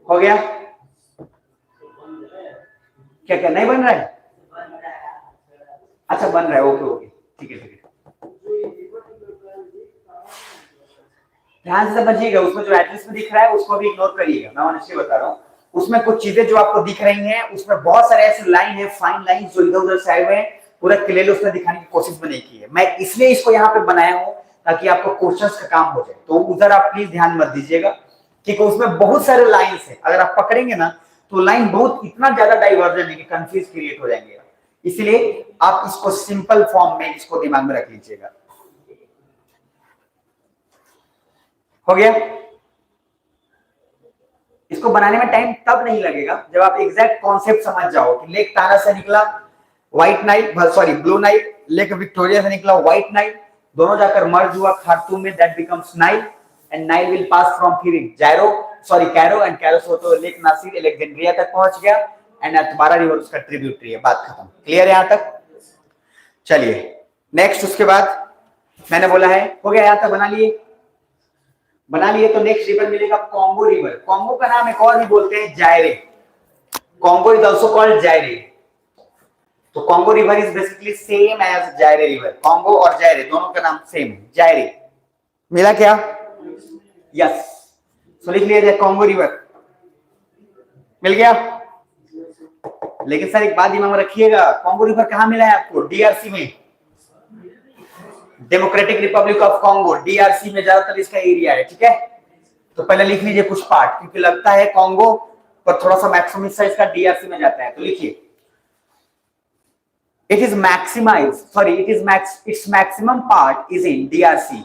हो गया? क्या क्या नहीं बन रहा है? अच्छा बन रहा है, ओके ओके, ठीक है ठीक है। ध्यान से समझिएगा, उसमें जो एटलिस्ट में दिख रहा है उसको भी इग्नोर करिएगा, मैं ऑनेस्टली बता रहा हूँ। उसमें कुछ चीजें जो आपको दिख रही हैं, उसमें बहुत सारे ऐसे लाइन है, फाइन लाइन जो इधर उधर से आए हुए हैं, पूरा क्लियरली उसमें दिखाने की कोशिश मैंने की है। मैं इसलिए इसको यहाँ पे बनाया हूँ ताकि आपको क्वेश्चंस का काम हो जाए। तो उधर आप प्लीज ध्यान मत दीजिएगा, क्योंकि उसमें बहुत सारे लाइन्स है, अगर आप पकड़ेंगे ना तो लाइन बहुत इतना ज्यादा डाइवर्जन है कि कंफ्यूज क्रिएट हो जाएंगे। इसलिए आप इसको सिंपल फॉर्म में इसको दिमाग में रख लीजिएगा। हो गया? इसको बनाने में टाइम तब नहीं लगेगा जब आप एग्जैक्ट कॉन्सेप्ट समझ जाओ कि लेक ताना से निकला white Nile, sorry blue Nile, lake Victoria से निकला व्हाइट नाइल, दोनों जाकर मर्ज हुआ खार्तूम में, that becomes Nile, and Nile will pass from फिर कैरो, एंड कैरो से तो लेक नासिर अलेक्जेंड्रिया तक पहुंच गया, एंड अतबारा रिवर उसका ट्रिब्यूटरी है। बात खत्म। क्लियर है यहां तक? चलिए नेक्स्ट, उसके बाद मैंने बोला है, हो गया यहां तक बना लिए तो नेक्स्ट रिवर मिलेगा कॉन्गो रिवर। कॉन्गो का नाम एक और भी बोलते हैं Zaire, Congo is also called Zaire. तो Congo river is basically same as Zaire river. Congo और जायरे दोनों का नाम सेम है, जायरे। मिला क्या? यस, सो लिख लिया जाए कॉन्गो रिवर, मिल गया। लेकिन सर एक बात दिमाग में रखिएगा, कॉन्गो रिवर कहां मिला है आपको? डीआरसी में, democratic Republic of Congo, DRC में ज्यादातर इसका एरिया है। ठीक है, तो पहले लिख लीजिए कुछ पार्ट, क्योंकि लगता है कॉन्गो पर थोड़ा सा मैक्सिमम हिस्सा इसका डीआरसी में जाता है। तो लिखिए, its maximum part is in DRC.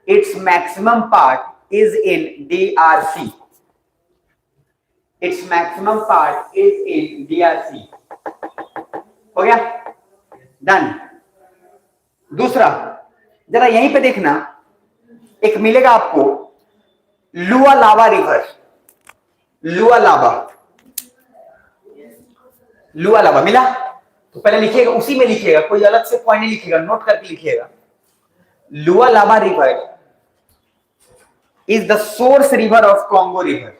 Its maximum part is in DRC. Its maximum part is in DRC. हो गया? डन। दूसरा, जरा यहीं पे देखना, एक मिलेगा आपको लुआलाबा रिवर। लुआलाबा मिला? तो पहले लिखिएगा, उसी में लिखिएगा, कोई अलग से पॉइंट नहीं लिखिएगा, नोट करके लिखिएगा। Lualaba river is the source river of Congo river.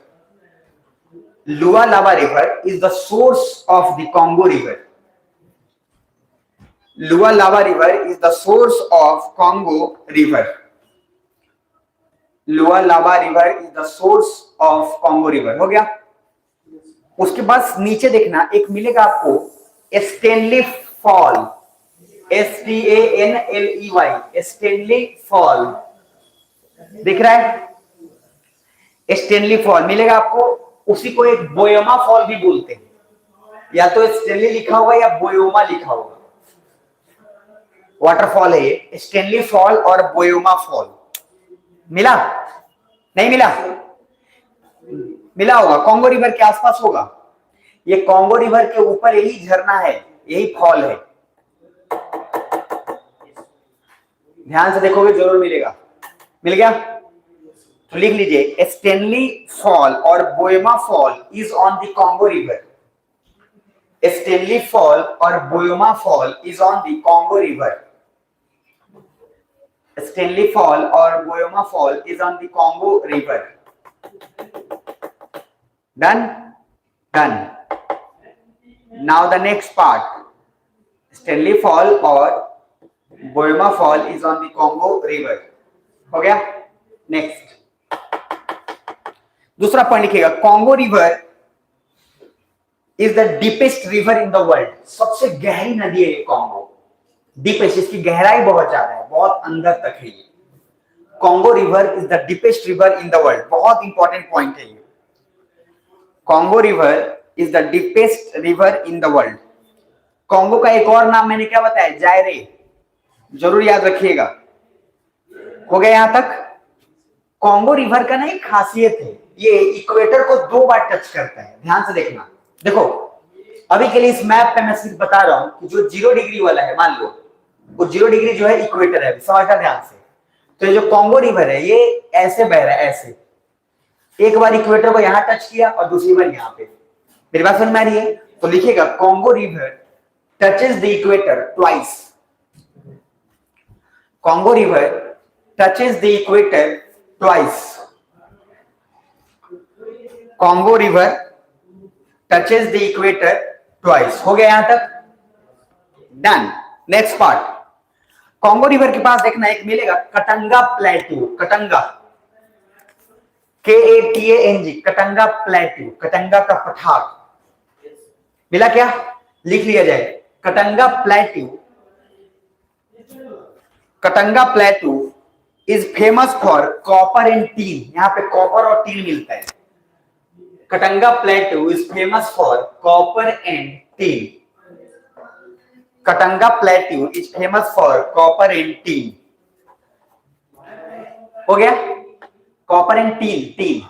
Lualaba river is the source of the Congo river. Lualaba river is the source of Congo river. Lualaba river is the source of Congo river. हो गया? उसके बाद नीचे देखना, एक मिलेगा आपको Stanley Fall, STANLEY, Stanley Fall दिख रहा है? स्टेनली फॉल मिलेगा आपको। उसी को एक बोयोमा फॉल भी बोलते हैं, या तो स्टेनली लिखा होगा या बोयोमा लिखा होगा। वाटरफॉल है ये, स्टेनली फॉल और बोयोमा फॉल। मिला? नहीं मिला? मिला होगा, कॉन्गो रिवर के आसपास होगा। ये कॉन्गो रिवर के ऊपर यही झरना है, यही फॉल है। ध्यान से देखोगे जरूर मिलेगा। मिल गया? तो लिख लीजिए, स्टेनली फॉल और Boyoma Fall is on the Congo river. Stanley Fall और Boyoma Fall is on the Congo river. Stanley Fall और Boyoma Fall is on the Congo river. Done. Done. Now the next part. Stanley Fall और Boyoma Fall is on the Congo river. हो गया. नेक्स्ट दूसरा पॉइंट लिखिएगा. Congo river is the deepest river in the world. सबसे गहरी नदी है ये कॉन्गो. डीपेस्ट, इसकी गहराई बहुत ज्यादा है, बहुत अंदर तक है ये. Congo river is the deepest river in the world. बहुत इंपॉर्टेंट पॉइंट है ये. Congo river is the deepest river in the world. Congo का एक और नाम मैंने क्या बताया? जायरे. जरूर याद रखिएगा. हो गया यहां तक. कॉन्गो रिवर का ना एक खासियत है, ये इक्वेटर को 2 बार टच करता है. ध्यान से देखना. देखो अभी के लिए इस मैप पे मैं सिर्फ बता रहा हूं कि जो 0 डिग्री वाला है, मान लो वो 0 डिग्री जो है इक्वेटर है. समझना ध्यान से. तो ये जो कॉन्गो रिवर है ये ऐसे बह रहा है, ऐसे. एक बार इक्वेटर को यहां टच किया और दूसरी बार यहां पे. मेरी बात समझ में आ रही है? तो लिखिएगा Congo river touches the equator twice. Congo river touches the equator twice. Congo river touches the equator twice. हो गया यहां तक. Done. Next part. Congo river के पास देखना एक मिलेगा Katanga plateau. Katanga, KATANG, Katanga plateau. Katanga का पठार मिला क्या? लिख लिया जाए. Katanga plateau. Katanga plateau is famous for copper and teen. यहां पे कॉपर और टीन मिलता है. Katanga plateau is famous for copper and teen. Katanga plateau is famous for copper and teen. हो गया. Copper and teen. टीन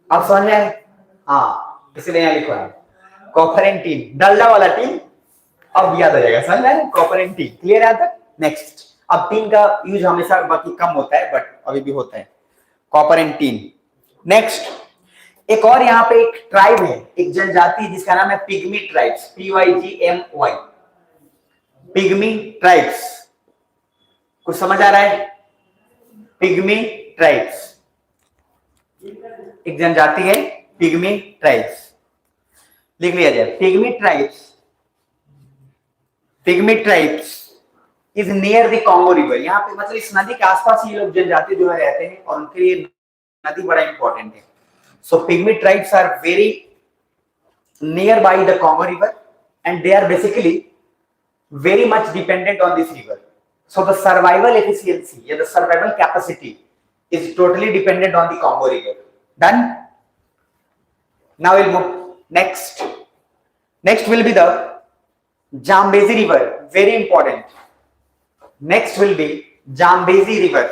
आप समझ रहे हैं? हाँ, इसलिए यहां लिखा है कॉपर एंड टीन. डलडा वाला टीन अब याद आ जाएगा. समझ रहे हैं? Copper and teen. क्लियर है तक? नेक्स्ट. अब टीन का यूज हमेशा बाकी कम होता है बट अभी भी होता है. Copper and teen. नेक्स्ट एक और यहाँ पे एक ट्राइब है, एक जनजाति जिसका नाम है pygmy tribes. PYGMY. Pygmy tribes. कुछ समझ आ रहा है? पिग्मी ट्राइब्स एक जनजाति है. पिग्मी ट्राइब्स लिख लिया जाए. Pygmy tribes. Pygmy tribes is near the Congo river. यहाँ पे मतलब इस नदी के आसपास ये लोग जनजाति जो है रहते हैं और उनके लिए नदी बड़ा इंपॉर्टेंट है. So pygmy tribes are very nearby the Congo river and they are basically very much dependent on this river. So the survival efficiency, the survival capacity is totally dependent on the Congo river. Done? Now we'll move next. Next will be the Zambezi river. Very important. Next will be Zambezi river.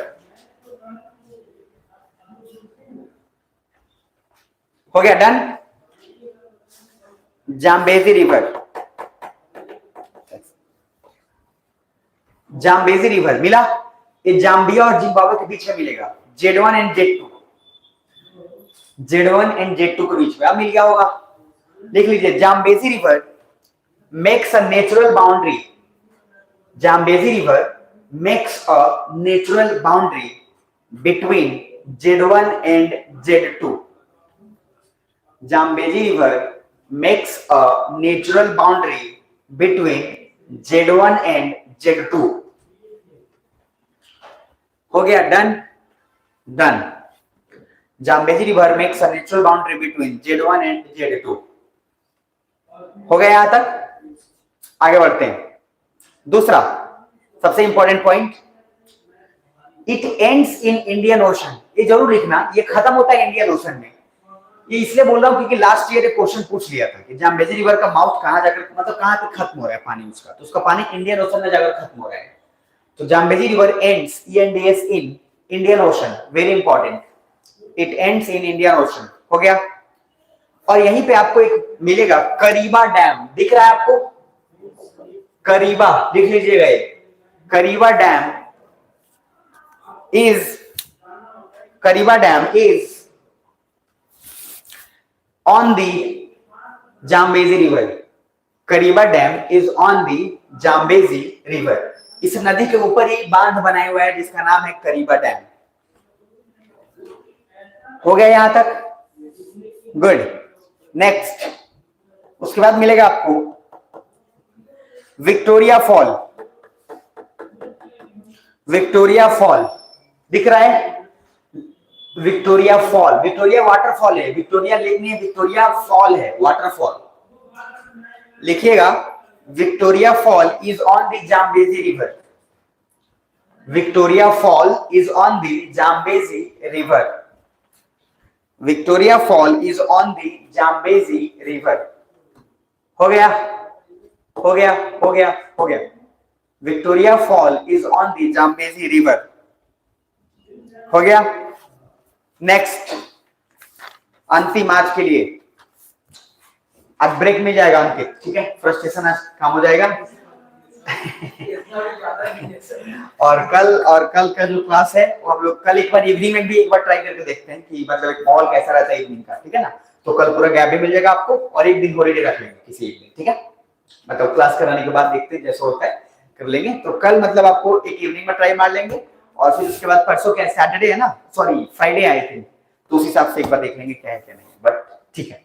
हो गया. Done. Zambezi river. Zambezi river मिला. ये जाम्बिया और जिम्बाब्वे के बीच में मिलेगा. Z1 and Z2. Z1 and Z2 के बीच में अब मिल गया होगा. लिख लीजिए. Zambezi river makes a natural boundary. Zambezi river makes a natural boundary between Z1 and Z2. Zambezi River makes a natural boundary between Z1 and Z2. हो गया. Done. Done. Zambezi River makes a natural boundary between Z1 and Z2. हो गया यहां तक. आगे बढ़ते हैं. दूसरा सबसे important point. It ends in Indian ocean. ये जरूर लिखना, ये खत्म होता है इंडियन ओशन में. ये इसलिए बोल रहा हूं क्योंकि लास्ट ईयर एक क्वेश्चन पूछ लिया था कि जाम्बेजी रिवर का माउथ कहां जाकर, मतलब कहां पे खत्म हो रहा है पानी उसका. तो उसका पानी इंडियन ओशन में जाकर खत्म हो रहा है. तो Zambezi river ends ENDS in Indian ocean. Very important. It ends in Indian ocean. हो गया. और यहीं पे आपको एक मिलेगा करीबा डैम. दिख रहा है आपको? करीबा लिख लीजिएगा. Kariba dam is on the Zambezi river. Kariba dam is on the Zambezi river. इस नदी के ऊपर ही बांध बनाया हुआ है जिसका नाम है करीबा डैम। हो गया यहां तक? गुड। नेक्स्ट, उसके बाद मिलेगा आपको विक्टोरिया फॉल। विक्टोरिया फॉल दिख रहा है? विक्टोरिया फॉल, विक्टोरिया वाटरफॉल है, विक्टोरिया लेक नहीं है, विक्टोरिया फॉल है, वाटरफॉल। लिखिएगा, Victoria fall is on the Zambezi river. Victoria fall is on the Zambezi river. Victoria fall is on the Zambezi river. हो गया, हो गया, हो गया, हो गया। Victoria fall is on the Zambezi river. हो गया। नेक्स्ट, अंतिम आज के लिए, आज ब्रेक मिल जाएगा अंकित, ठीक है? फ्रस्ट्रेशन आज काम हो जाएगा। और कल का जो क्लास है वो हम लोग कल एक बार इवनिंग में भी एक बार ट्राई करके देखते हैं कि मतलब एक माहौल कैसा रहता है इवनिंग का, ठीक है ना? तो कल पूरा गैप भी मिल जाएगा आपको और एक दिन हॉलीडे रख लेंगे किसी एक दिन, ठीक है? मतलब क्लास कराने के बाद देखते हैं जैसा होता है कर लेंगे। तो कल मतलब आपको एक इवनिंग में ट्राई मार लेंगे और फिर उसके बाद परसों क्या सैटरडे है ना, सॉरी फ्राइडे आई थिंक, तो उस हिसाब से एक बार देख लेंगे क्या है क्या नहीं, बट ठीक है।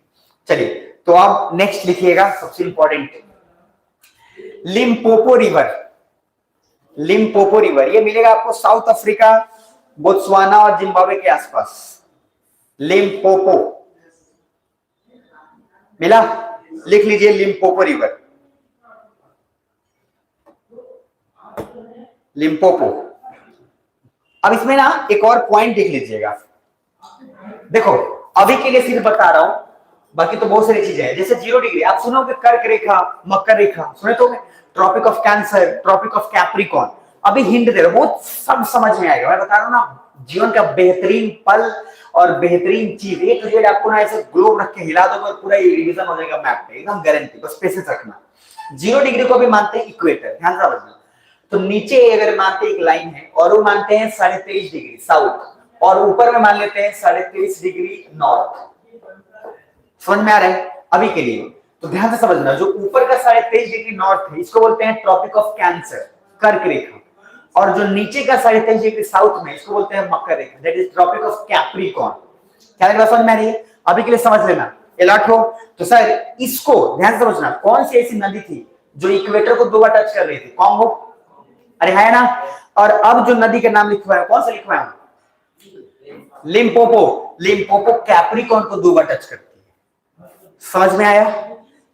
चलिए, तो आप नेक्स्ट लिखिएगा, सबसे important, Limpopo river. Limpopo river ये मिलेगा आपको साउथ अफ्रीका, बोत्सवाना और जिम्बाब्वे के आसपास। लिम्पोपो मिला? लिख लीजिए लिम्पोपो रिवर, लिम्पोपो। अब इसमें ना एक और पॉइंट देख लीजिएगा। देखो, अभी के लिए सिर्फ बता रहा हूं, बाकी तो बहुत सारी चीजें हैं। जैसे 0 डिग्री आप सुनोगे, कर्क रेखा, मकर रेखा सुने तो, tropic of Cancer, tropic of Capricorn. अभी हिंट दे रहा हूं, बहुत सब समझ में आएगा। मैं बता रहा हूं ना, जीवन का बेहतरीन पल और बेहतरीन चीज, एक तो आपको ना ऐसे ग्लोब रख के हिला दो और पूरा रिवीजन हो जाएगा मैप पे, एकदम गारंटी। बस पेशेंस रखना। 0 डिग्री को भी मानते हैं इक्वेटर, ध्यान से समझना। तो नीचे अगर मानते हैं एक लाइन है और वो मानते हैं 23.5 डिग्री साउथ, और ऊपर में मान लेते हैं 23.5 डिग्री नॉर्थ। समझ में आ रहा है? अभी के लिए तो ध्यान से समझना, जो ऊपर का 23.5 डिग्री नॉर्थ है इसको बोलते हैं ट्रॉपिक ऑफ कैंसर, कर्क रेखा, और जो नीचे का 23.5 डिग्री साउथ में इसको बोलते हैं मकर रेखा, that is Tropic of Capricorn. क्या मेरी बात समझ में आ रही है? अभी के लिए समझ लेना, अलर्ट हो। तो सर इसको ध्यान से समझना, कौन सी ऐसी नदी थी जो इक्वेटर को 2 बार टच कर रही थी? कॉन्गो, अरे है ना? और अब जो नदी का नाम लिखवा है, कौन सा लिखवा है? लिम्पोपो। लिम्पोपो कैप्रिकॉर्न को 2 बार टच करती है। समझ में आया?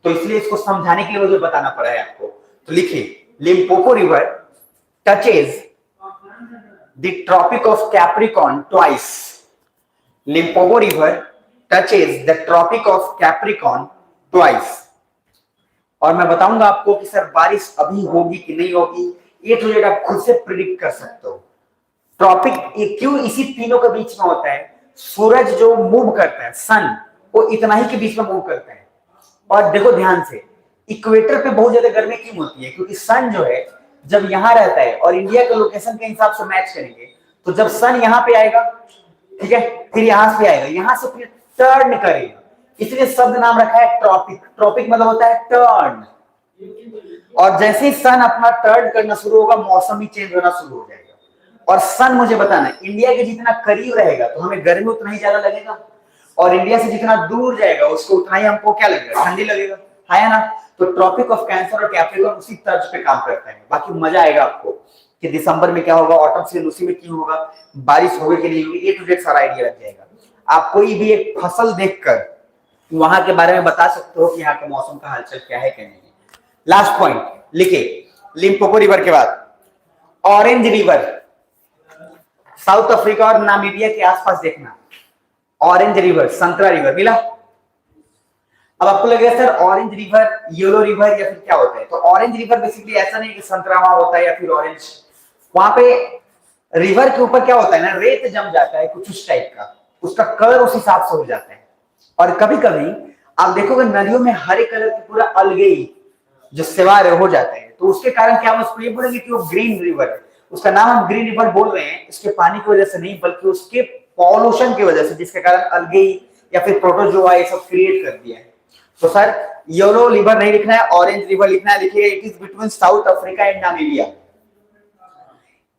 तो इसलिए इसको समझाने के लिए मुझे बताना पड़ा है आपको। तो लिखिए, Limpopo river touches the tropic of Capricorn twice. Limpopo river touches the tropic of Capricorn twice. और मैं बताऊंगा आपको कि सर बारिश अभी होगी कि नहीं होगी, ये तो आप खुद से प्रिडिक्ट कर सकते हो। ट्रॉपिक क्यों इसी तीनों के बीच में होता है? सूरज जो मूव करता है, सन, वो इतना ही के बीच में मूव करता है। और देखो ध्यान से, इक्वेटर पे बहुत ज्यादा गर्मी क्यों होती है? क्योंकि सन जो है जब यहां रहता है, और इंडिया के लोकेशन के हिसाब से मैच करेंगे, तो जब सन यहाँ पे आएगा, ठीक है, फिर यहां से आएगा, यहां से फिर टर्न करेगा, इसलिए शब्द नाम रखा है ट्रॉपिक। ट्रॉपिक मतलब होता है टर्न। और जैसे ही सन अपना टर्न करना शुरू होगा, मौसम भी चेंज होना शुरू हो जाएगा। और सन मुझे बताना, इंडिया के जितना करीब रहेगा तो हमें गर्मी उतना ही ज्यादा लगेगा, और इंडिया से जितना दूर जाएगा उसको उतना ही हमको क्या लगेगा? ठंडी लगेगा, है ना? तो ट्रॉपिक ऑफ कैंसर और कैप्रिकॉर्न उसी तर्ज पे काम करता है। बाकी मजा आएगा आपको कि दिसंबर में क्या होगा, ऑटम सीजन उसी में क्यों होगा, बारिश होगी कि नहीं होगी, ए टू जेड सारा आइडिया लग जाएगा। आप कोई भी एक फसल देखकर वहां के बारे में बता सकते हो कि यहाँ के मौसम का हालचाल क्या है क्या नहीं है। लास्ट पॉइंट लिखिए, लिम्पोपो रिवर के बाद ऑरेंज रिवर, साउथ अफ्रीका और नामीबिया के आसपास देखना, ऑरेंज रिवर, संतरा रिवर। मिला? अब आपको लगेगा sir orange river, yellow river या फिर क्या होता है? तो ऑरेंज रिवर बेसिकली ऐसा नहीं कि संतरा वहां होता है या फिर ऑरेंज, वहां पे रिवर के ऊपर क्या होता है ना, रेत जम जाता है कुछ उस टाइप का, उसका कलर उस हिसाब से हो जाता है। और कभी कभी आप देखोगे नदियों में हरे कलर की पूरा अलगेई जो सिवार हो जाता है, तो उसके कारण क्या हम उसको ये बोलेंगे कि वो ग्रीन रिवर है। उसका नाम हम ग्रीन रिवर बोल रहे हैं इसके पानी की वजह से नहीं, बल्कि उसके पॉल्यूशन की वजह से, जिसके कारण अलगेई या फिर प्रोटोजोआ ये सब क्रिएट कर दिया है। तो सर येलो रिवर नहीं लिखना है, ऑरेंज रिवर लिखना है। देखिए it is between south Africa and Namibia,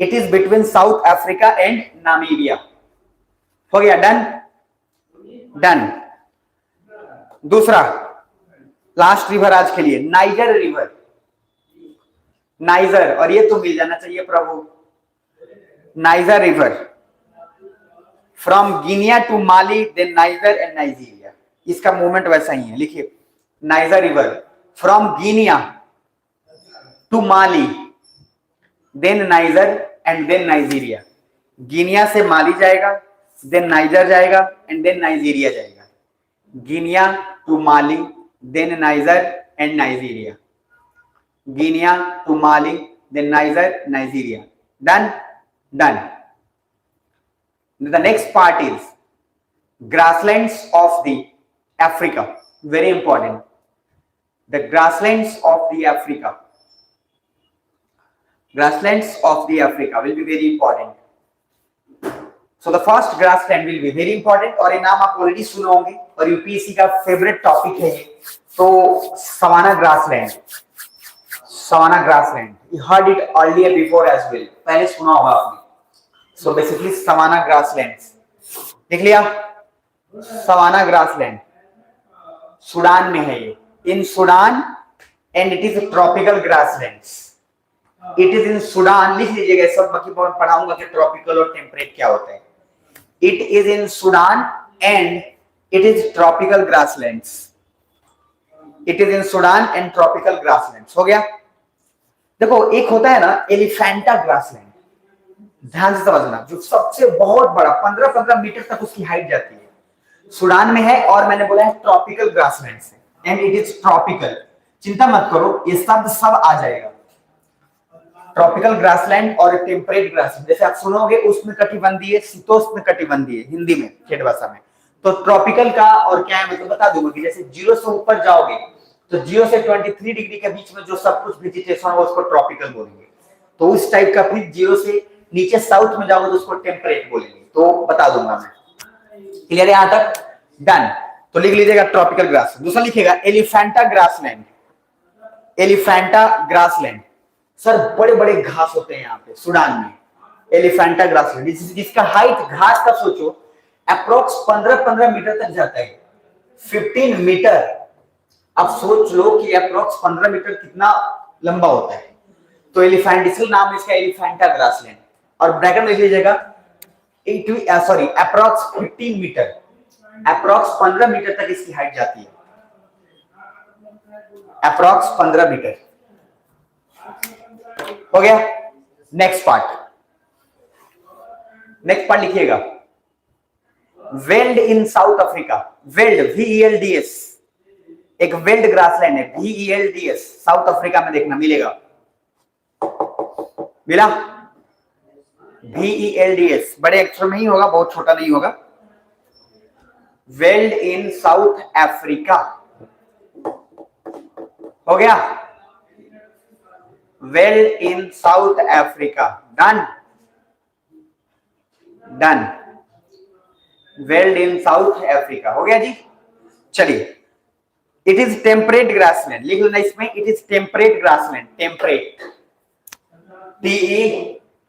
it is between south Africa and Namibia. हो गया, डन डन। दूसरा लास्ट रिवर आज के लिए, नाइजर रिवर, नाइजर, और ये तो मिल जाना चाहिए प्रभु, Niger river from Guinea to Mali then Niger and Nigeria. इसका मूवमेंट वैसा ही है, लिखिए Niger river from Guinea to Mali then Niger and then Nigeria. Guinea से माली जाएगा, देन नाइजर जाएगा एंड देन नाइजीरिया जाएगा। Guinea to Mali then Niger and Nigeria, Guinea to Mali then Niger Nigeria. Done done. The next part is grasslands of the Africa. Very important. The grasslands of the Africa. Grasslands of the Africa will be very important. So the first grassland will be very important, और ये नाम आप ऑलरेडी सुने होंगे और यूपीएससी का फेवरेट टॉपिक है ये। तो savanna grassland, savanna grassland, you heard it earlier before as well, पहले सुना होगा आपने। So basically सवाना ग्रासलैंड्स, देख लिया, सवाना ग्रासलैंड सूडान में है ये, in Sudan, and it is tropical grasslands, it is in Sudan. लिख लीजिएगा सब, बाकी पढ़ाऊंगा कि ट्रॉपिकल और टेम्परेट क्या होता है। It is in Sudan and it is tropical grasslands, it is in Sudan and tropical grasslands. हो गया। देखो एक होता है ना एलिफेंटा ग्रासलैंड, ध्यान से समझना, जो सबसे बहुत बड़ा 15-15 मीटर तक उसकी हाइट जाती है, सूडान में है, और मैंने बोला है ट्रॉपिकल ग्रासलैंड से, एंड इट इज ट्रॉपिकल। चिंता मत करो, ये शब्द सब आ जाएगा। ट्रॉपिकल ग्रासलैंड और टेम्परेट ग्रासलैंड, जैसे आप सुनोगे उसमें कटिबंधीय, शीतोष्ण कटिबंधीय, हिंदी में ठेठ भाषा में। तो ट्रॉपिकल का और क्या है मैं तो बता दूंगा कि जैसे 0 से ऊपर जाओगे तो 0 से 23 डिग्री के बीच में जो सब कुछ वेजिटेशन हो उसको ट्रॉपिकल बोलेंगे। तो उस टाइप का, फिर 0 से नीचे साउथ में जाओगे तो उसको टेम्परेट बोलेंगे। तो बता दूंगा मैं। क्लियर है यहां तक? डन। तो लिख लीजिएगा ट्रॉपिकल ग्रास। दूसरा लिखिएगा Elephanta grassland, Elephanta grassland. Sir बड़े बड़े घास होते हैं यहाँ पे सूडान में, एलिफेंटा ग्रासलैंड, जिसका हाइट घास का सोचो अप्रोक्स 15-15 मीटर तक जाता है, 15 मीटर। अब सोच लो कि अप्रोक्स 15 मीटर कितना लंबा होता है। तो एलिफेंट, इसलिए नाम इसका एलिफेंटा ग्रासलैंड, और ब्रैकेट में लिख लीजिएगा अप्रोक्स 15 मीटर, अप्रोक्स 15 मीटर तक इसकी हाइट जाती है, अप्रोक्स 15 मीटर। हो गया। नेक्स्ट पार्ट लिखिएगा weld in South Africa. Weld, VELDS, एक वेल्ड ग्रासलैंड है, VELDS, साउथ अफ्रीका में देखना मिलेगा, मिला VELDS, बड़े अक्षर में ही होगा, बहुत छोटा नहीं होगा। वेल्ड इन साउथ अफ्रीका, हो गया, veld in South Africa. Done done, veld in South Africa, हो गया जी। चलिए, इट इज टेम्परेट ग्रासलैंड, लिख लेना इसमें, it is temperate grassland, temperate,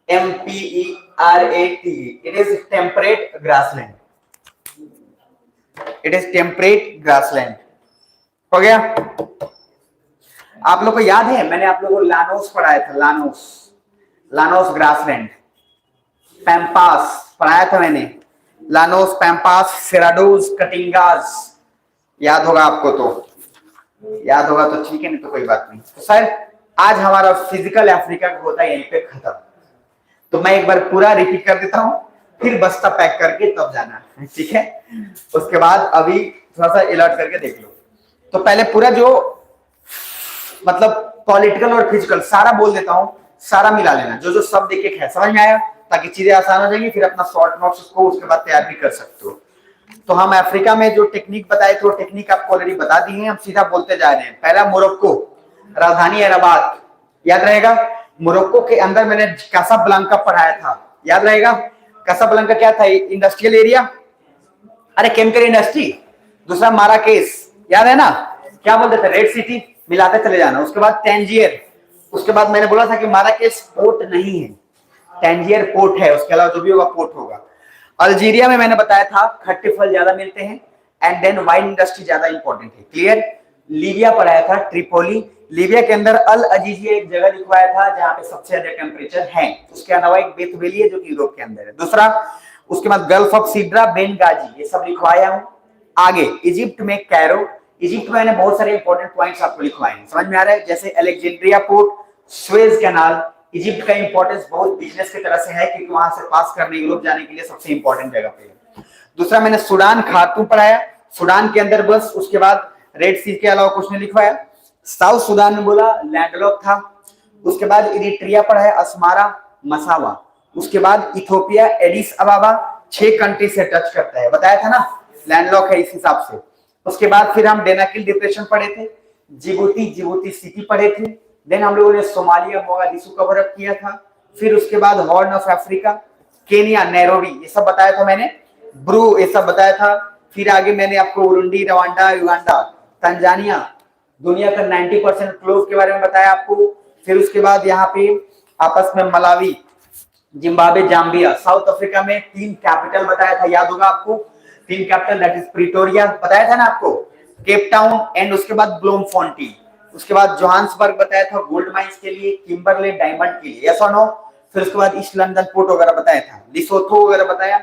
TEMPERATE, it is temperate grassland, it is temperate grassland। हो गया। आप लोग को याद है मैंने आप लोगों को लानोस पढ़ाया था, लानोस, लानोस ग्रासलैंड, पैम्पास पढ़ाया था मैंने, लानोस, पैम्पास, सेराडोज, कटिंगास, याद होगा आपको? तो याद होगा तो ठीक है, नहीं तो कोई बात नहीं। तो सर आज हमारा फिजिकल अफ्रीका होता है यहीं पे खत्म। तो मैं एक बार पूरा रिपीट कर देता हूं, फिर बस्ता पैक करके तब जाना, ठीक है? उसके बाद अभी थोड़ा सा अलर्ट करके देख लो। तो पहले पूरा जो मतलब पॉलिटिकल और फिजिकल सारा बोल देता हूं, सारा मिला लेना, जो जो शब्द एक एक है, समझ में आया? ताकि चीजें आसान हो जाएंगी, फिर अपना शॉर्ट नोट्स उसको उसके बाद तैयार भी कर सकते हो। तो हम अफ्रीका में जो टेक्निक बताए थे वो टेक्निक आपको ऑलरेडी बता दी है, हम सीधा बोलते जा रहे हैं। पहला मोरक्को, राजधानी है रबात, याद रहेगा? मोरक्को के अंदर मैंने कासाब्लांका पढ़ाया था, याद रहेगा? कासाब्लांका क्या था? इंडस्ट्रियल एरिया, अरे केमिकल इंडस्ट्री। दूसरा माराकेस, याद है ना, क्या बोलते थे, रेड सिटी, मिलाते चले जाना। उसके बाद टैंजियर, उसके बाद मैंने बोला था कि माराकेस पोर्ट नहीं है, टैंजियर पोर्ट है, उसके अलावा जो भी होगा पोर्ट होगा। अल्जीरिया में मैंने बताया था खट्टे फल ज्यादा मिलते हैं, एंड देन वाइन इंडस्ट्री ज्यादा इंपॉर्टेंट है, क्लियर। लीबिया पढ़ाया था, ट्रिपोली, लीबिया के अंदर अल अजीजिया एक जगह लिखवाया था जहां पे सबसे ज्यादा टेम्परेचर है। उसके अलावा एक बेथ वैली है जो कि यूरोप के अंदर है। दूसरा, उसके बाद गल्फ ऑफ सीड्रा, बेनगाजी, ये सब लिखवाया हूं। आगे इजिप्ट में कैरो, इजिप्ट में मैंने बहुत सारे इंपॉर्टेंट पॉइंट्स आपको लिखवाए हैं, समझ में आ रहा है, जैसे Alexandria port, Suez canal. Egypt का इंपॉर्टेंस बहुत बिजनेस की तरह से है क्योंकि वहां से पास करने यूरोप जाने के लिए सबसे इंपॉर्टेंट जगह पे है। दूसरा मैंने सूडान, खार्तूम पढ़ाया, सूडान के अंदर बस। उसके बाद रेड सी के अलावा कुछ नहीं लिखवाया। साउथ सूडान में बोला लैंडलॉक था। उसके बाद इरिट्रिया पढ़ाया, अस्मारा, मसावा। उसके बाद इथोपिया, एडिस अबाबा, 6 कंट्री से टच करता है, बताया था ना, लैंडलॉक है इस हिसाब से। उसके बाद फिर हम डेनाकिल डिप्रेशन पढ़े थे, जिबूती, जिबूती सिटी पढ़े थे। देन हम लोगों ने सोमालिया, मोगादिशु कवर अप किया था। फिर उसके बाद horn of Africa, Kenya, Nairobi, ये सब बताया था मैंने, ब्रू, ये सब बताया था। फिर आगे मैंने आपको उरुंडी, रवांडा, युगांडा, तंजानिया, दुनिया का 90% क्लोव के बारे में बताया आपको। फिर उसके बाद यहाँ पे आपस में Malawi, Zimbabwe, Zambia. South Africa में 3 कैपिटल बताया था, याद होगा आपको, 3 कैपिटल, दैट इज प्रिटोरिया, बताया था ना आपको, केप टाउन, एंड उसके बाद ब्लूमफोंटेन। उसके बाद जोहान्सबर्ग बताया था गोल्ड माइंस के लिए, किम्बरले डायमंड के लिए, यस और नो। फिर उसके बाद ईस्ट लंदन पोर्ट वगैरह बताया था, लिसोथो वगैरह बताया,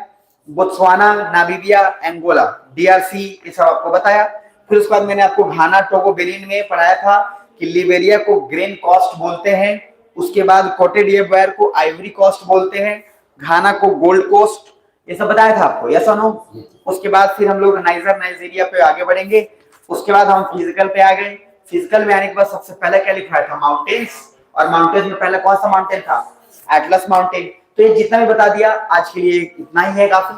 बोत्सवाना, नामीबिया, एंगोला, डीआरसी, ये सब आपको बताया। फिर उसके बाद मैंने आपको घाना, टोगो, बेनिन में पढ़ाया था कि लिबेरिया को ग्रेन कॉस्ट बोलते हैं। उसके बाद कोटे डिवोयर को आइवरी कॉस्ट बोलते हैं, घाना को गोल्ड कोस्ट, ये सब बताया था आपको, यस और नो। उसके बाद फिर हम लोग नाइजीरिया पे आगे बढ़ेंगे। उसके बाद हम फिजिकल पे आ गए। फिजिकल में आने के बाद सबसे पहले क्या लिखवाया था, माउंटेन्स, और माउंटेन्स में पहले कौन सा माउंटेन था, एटलस माउंटेन। तो ये जितना भी बता दिया आज के लिए इतना ही है काफी।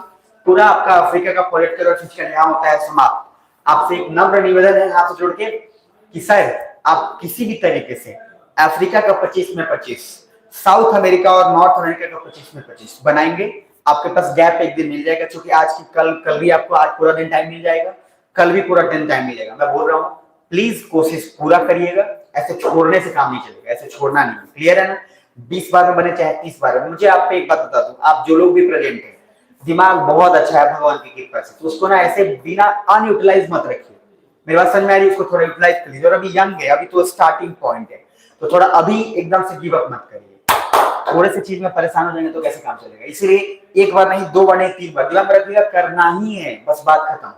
पूरा आपका अफ्रीका का पॉलिटिकल और फिजिकल यहाँ होता है समाप्त। आपसे एक नम्र निवेदन है हाथ जोड़ के कि सर आप किसी भी तरीके से अफ्रीका का 25 में 25, साउथ अमेरिका और नॉर्थ अमेरिका का 25 में 25 बनाएंगे। आपके पास गैप एक दिन मिल जाएगा, क्योंकि आज की कल भी आपको आज पूरा दिन टाइम मिल जाएगा, कल भी पूरा दिन टाइम मिलेगा। मैं बोल रहा हूँ प्लीज कोशिश पूरा करिएगा, ऐसे छोड़ने से काम नहीं चलेगा, ऐसे छोड़ना नहीं, क्लियर है ना। 20 बार में बने चाहे 30 बार में। मुझे आप पे एक बात बता दूं, आप जो लोग भी प्रेजेंट है, दिमाग बहुत अच्छा है भगवान की कृपा से, तो उसको ना ऐसे बिना अनयूटिलाइज मत रखिए। मेरी बात समझ में आ रही है, उसको थोड़ा यूटिलाइज कर लीजिए। और अभी यंग है, अभी तो स्टार्टिंग पॉइंट है, तो थोड़ा अभी एकदम से गिव अप मत करिए। थोड़े से चीज में परेशान हो जाएंगे तो कैसे काम चलेगा। इसलिए एक बार नहीं, 2 बार नहीं, 3 बार दिमाग में रखिएगा, करना ही है, बस बात खत्म।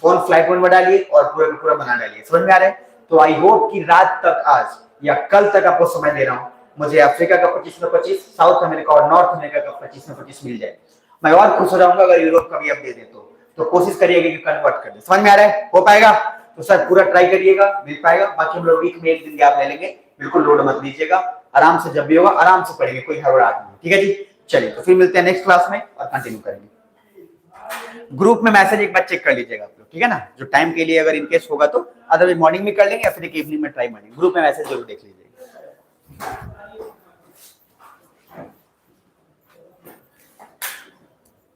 फोन फ्लाइट मोड में डालिए और पूरा का पूरा बना डालिए, समझ में आ रहा है। तो आई होप कि रात तक, आज या कल तक आपको समय दे रहा हूँ, मुझे अफ्रीका का 25 में 25, साउथ अमेरिका और नॉर्थ अमेरिका का 25 में 25 मिल जाए। मैं और खुश हो जाऊंगा अगर यूरोप का भी आप दे दे तो कोशिश करिएगा कि कन्वर्ट कर दे। समझ में आ रहा है, हो पाएगा तो सर पूरा ट्राई करिएगा, मिल पाएगा। बाकी हम लोग वीक में 1 दिन गैप ले लेंगे, बिल्कुल लोड मत लीजिएगा, आराम से जब भी होगा आराम से पढ़ेंगे, कोई हड़बड़ाहट नहीं, ठीक है जी। चलिए तो फिर मिलते हैं नेक्स्ट क्लास में और कंटिन्यू करेंगे। ग्रुप में मैसेज एक बार चेक कर लीजिएगा आप लोग, ठीक है ना, जो टाइम के लिए अगर इनकेस होगा तो, अदरवाइज मॉर्निंग में कर लेंगे या फिर एक इवनिंग में ट्राई मारेंगे। ग्रुप में मैसेज जरूर देख लीजिएगा।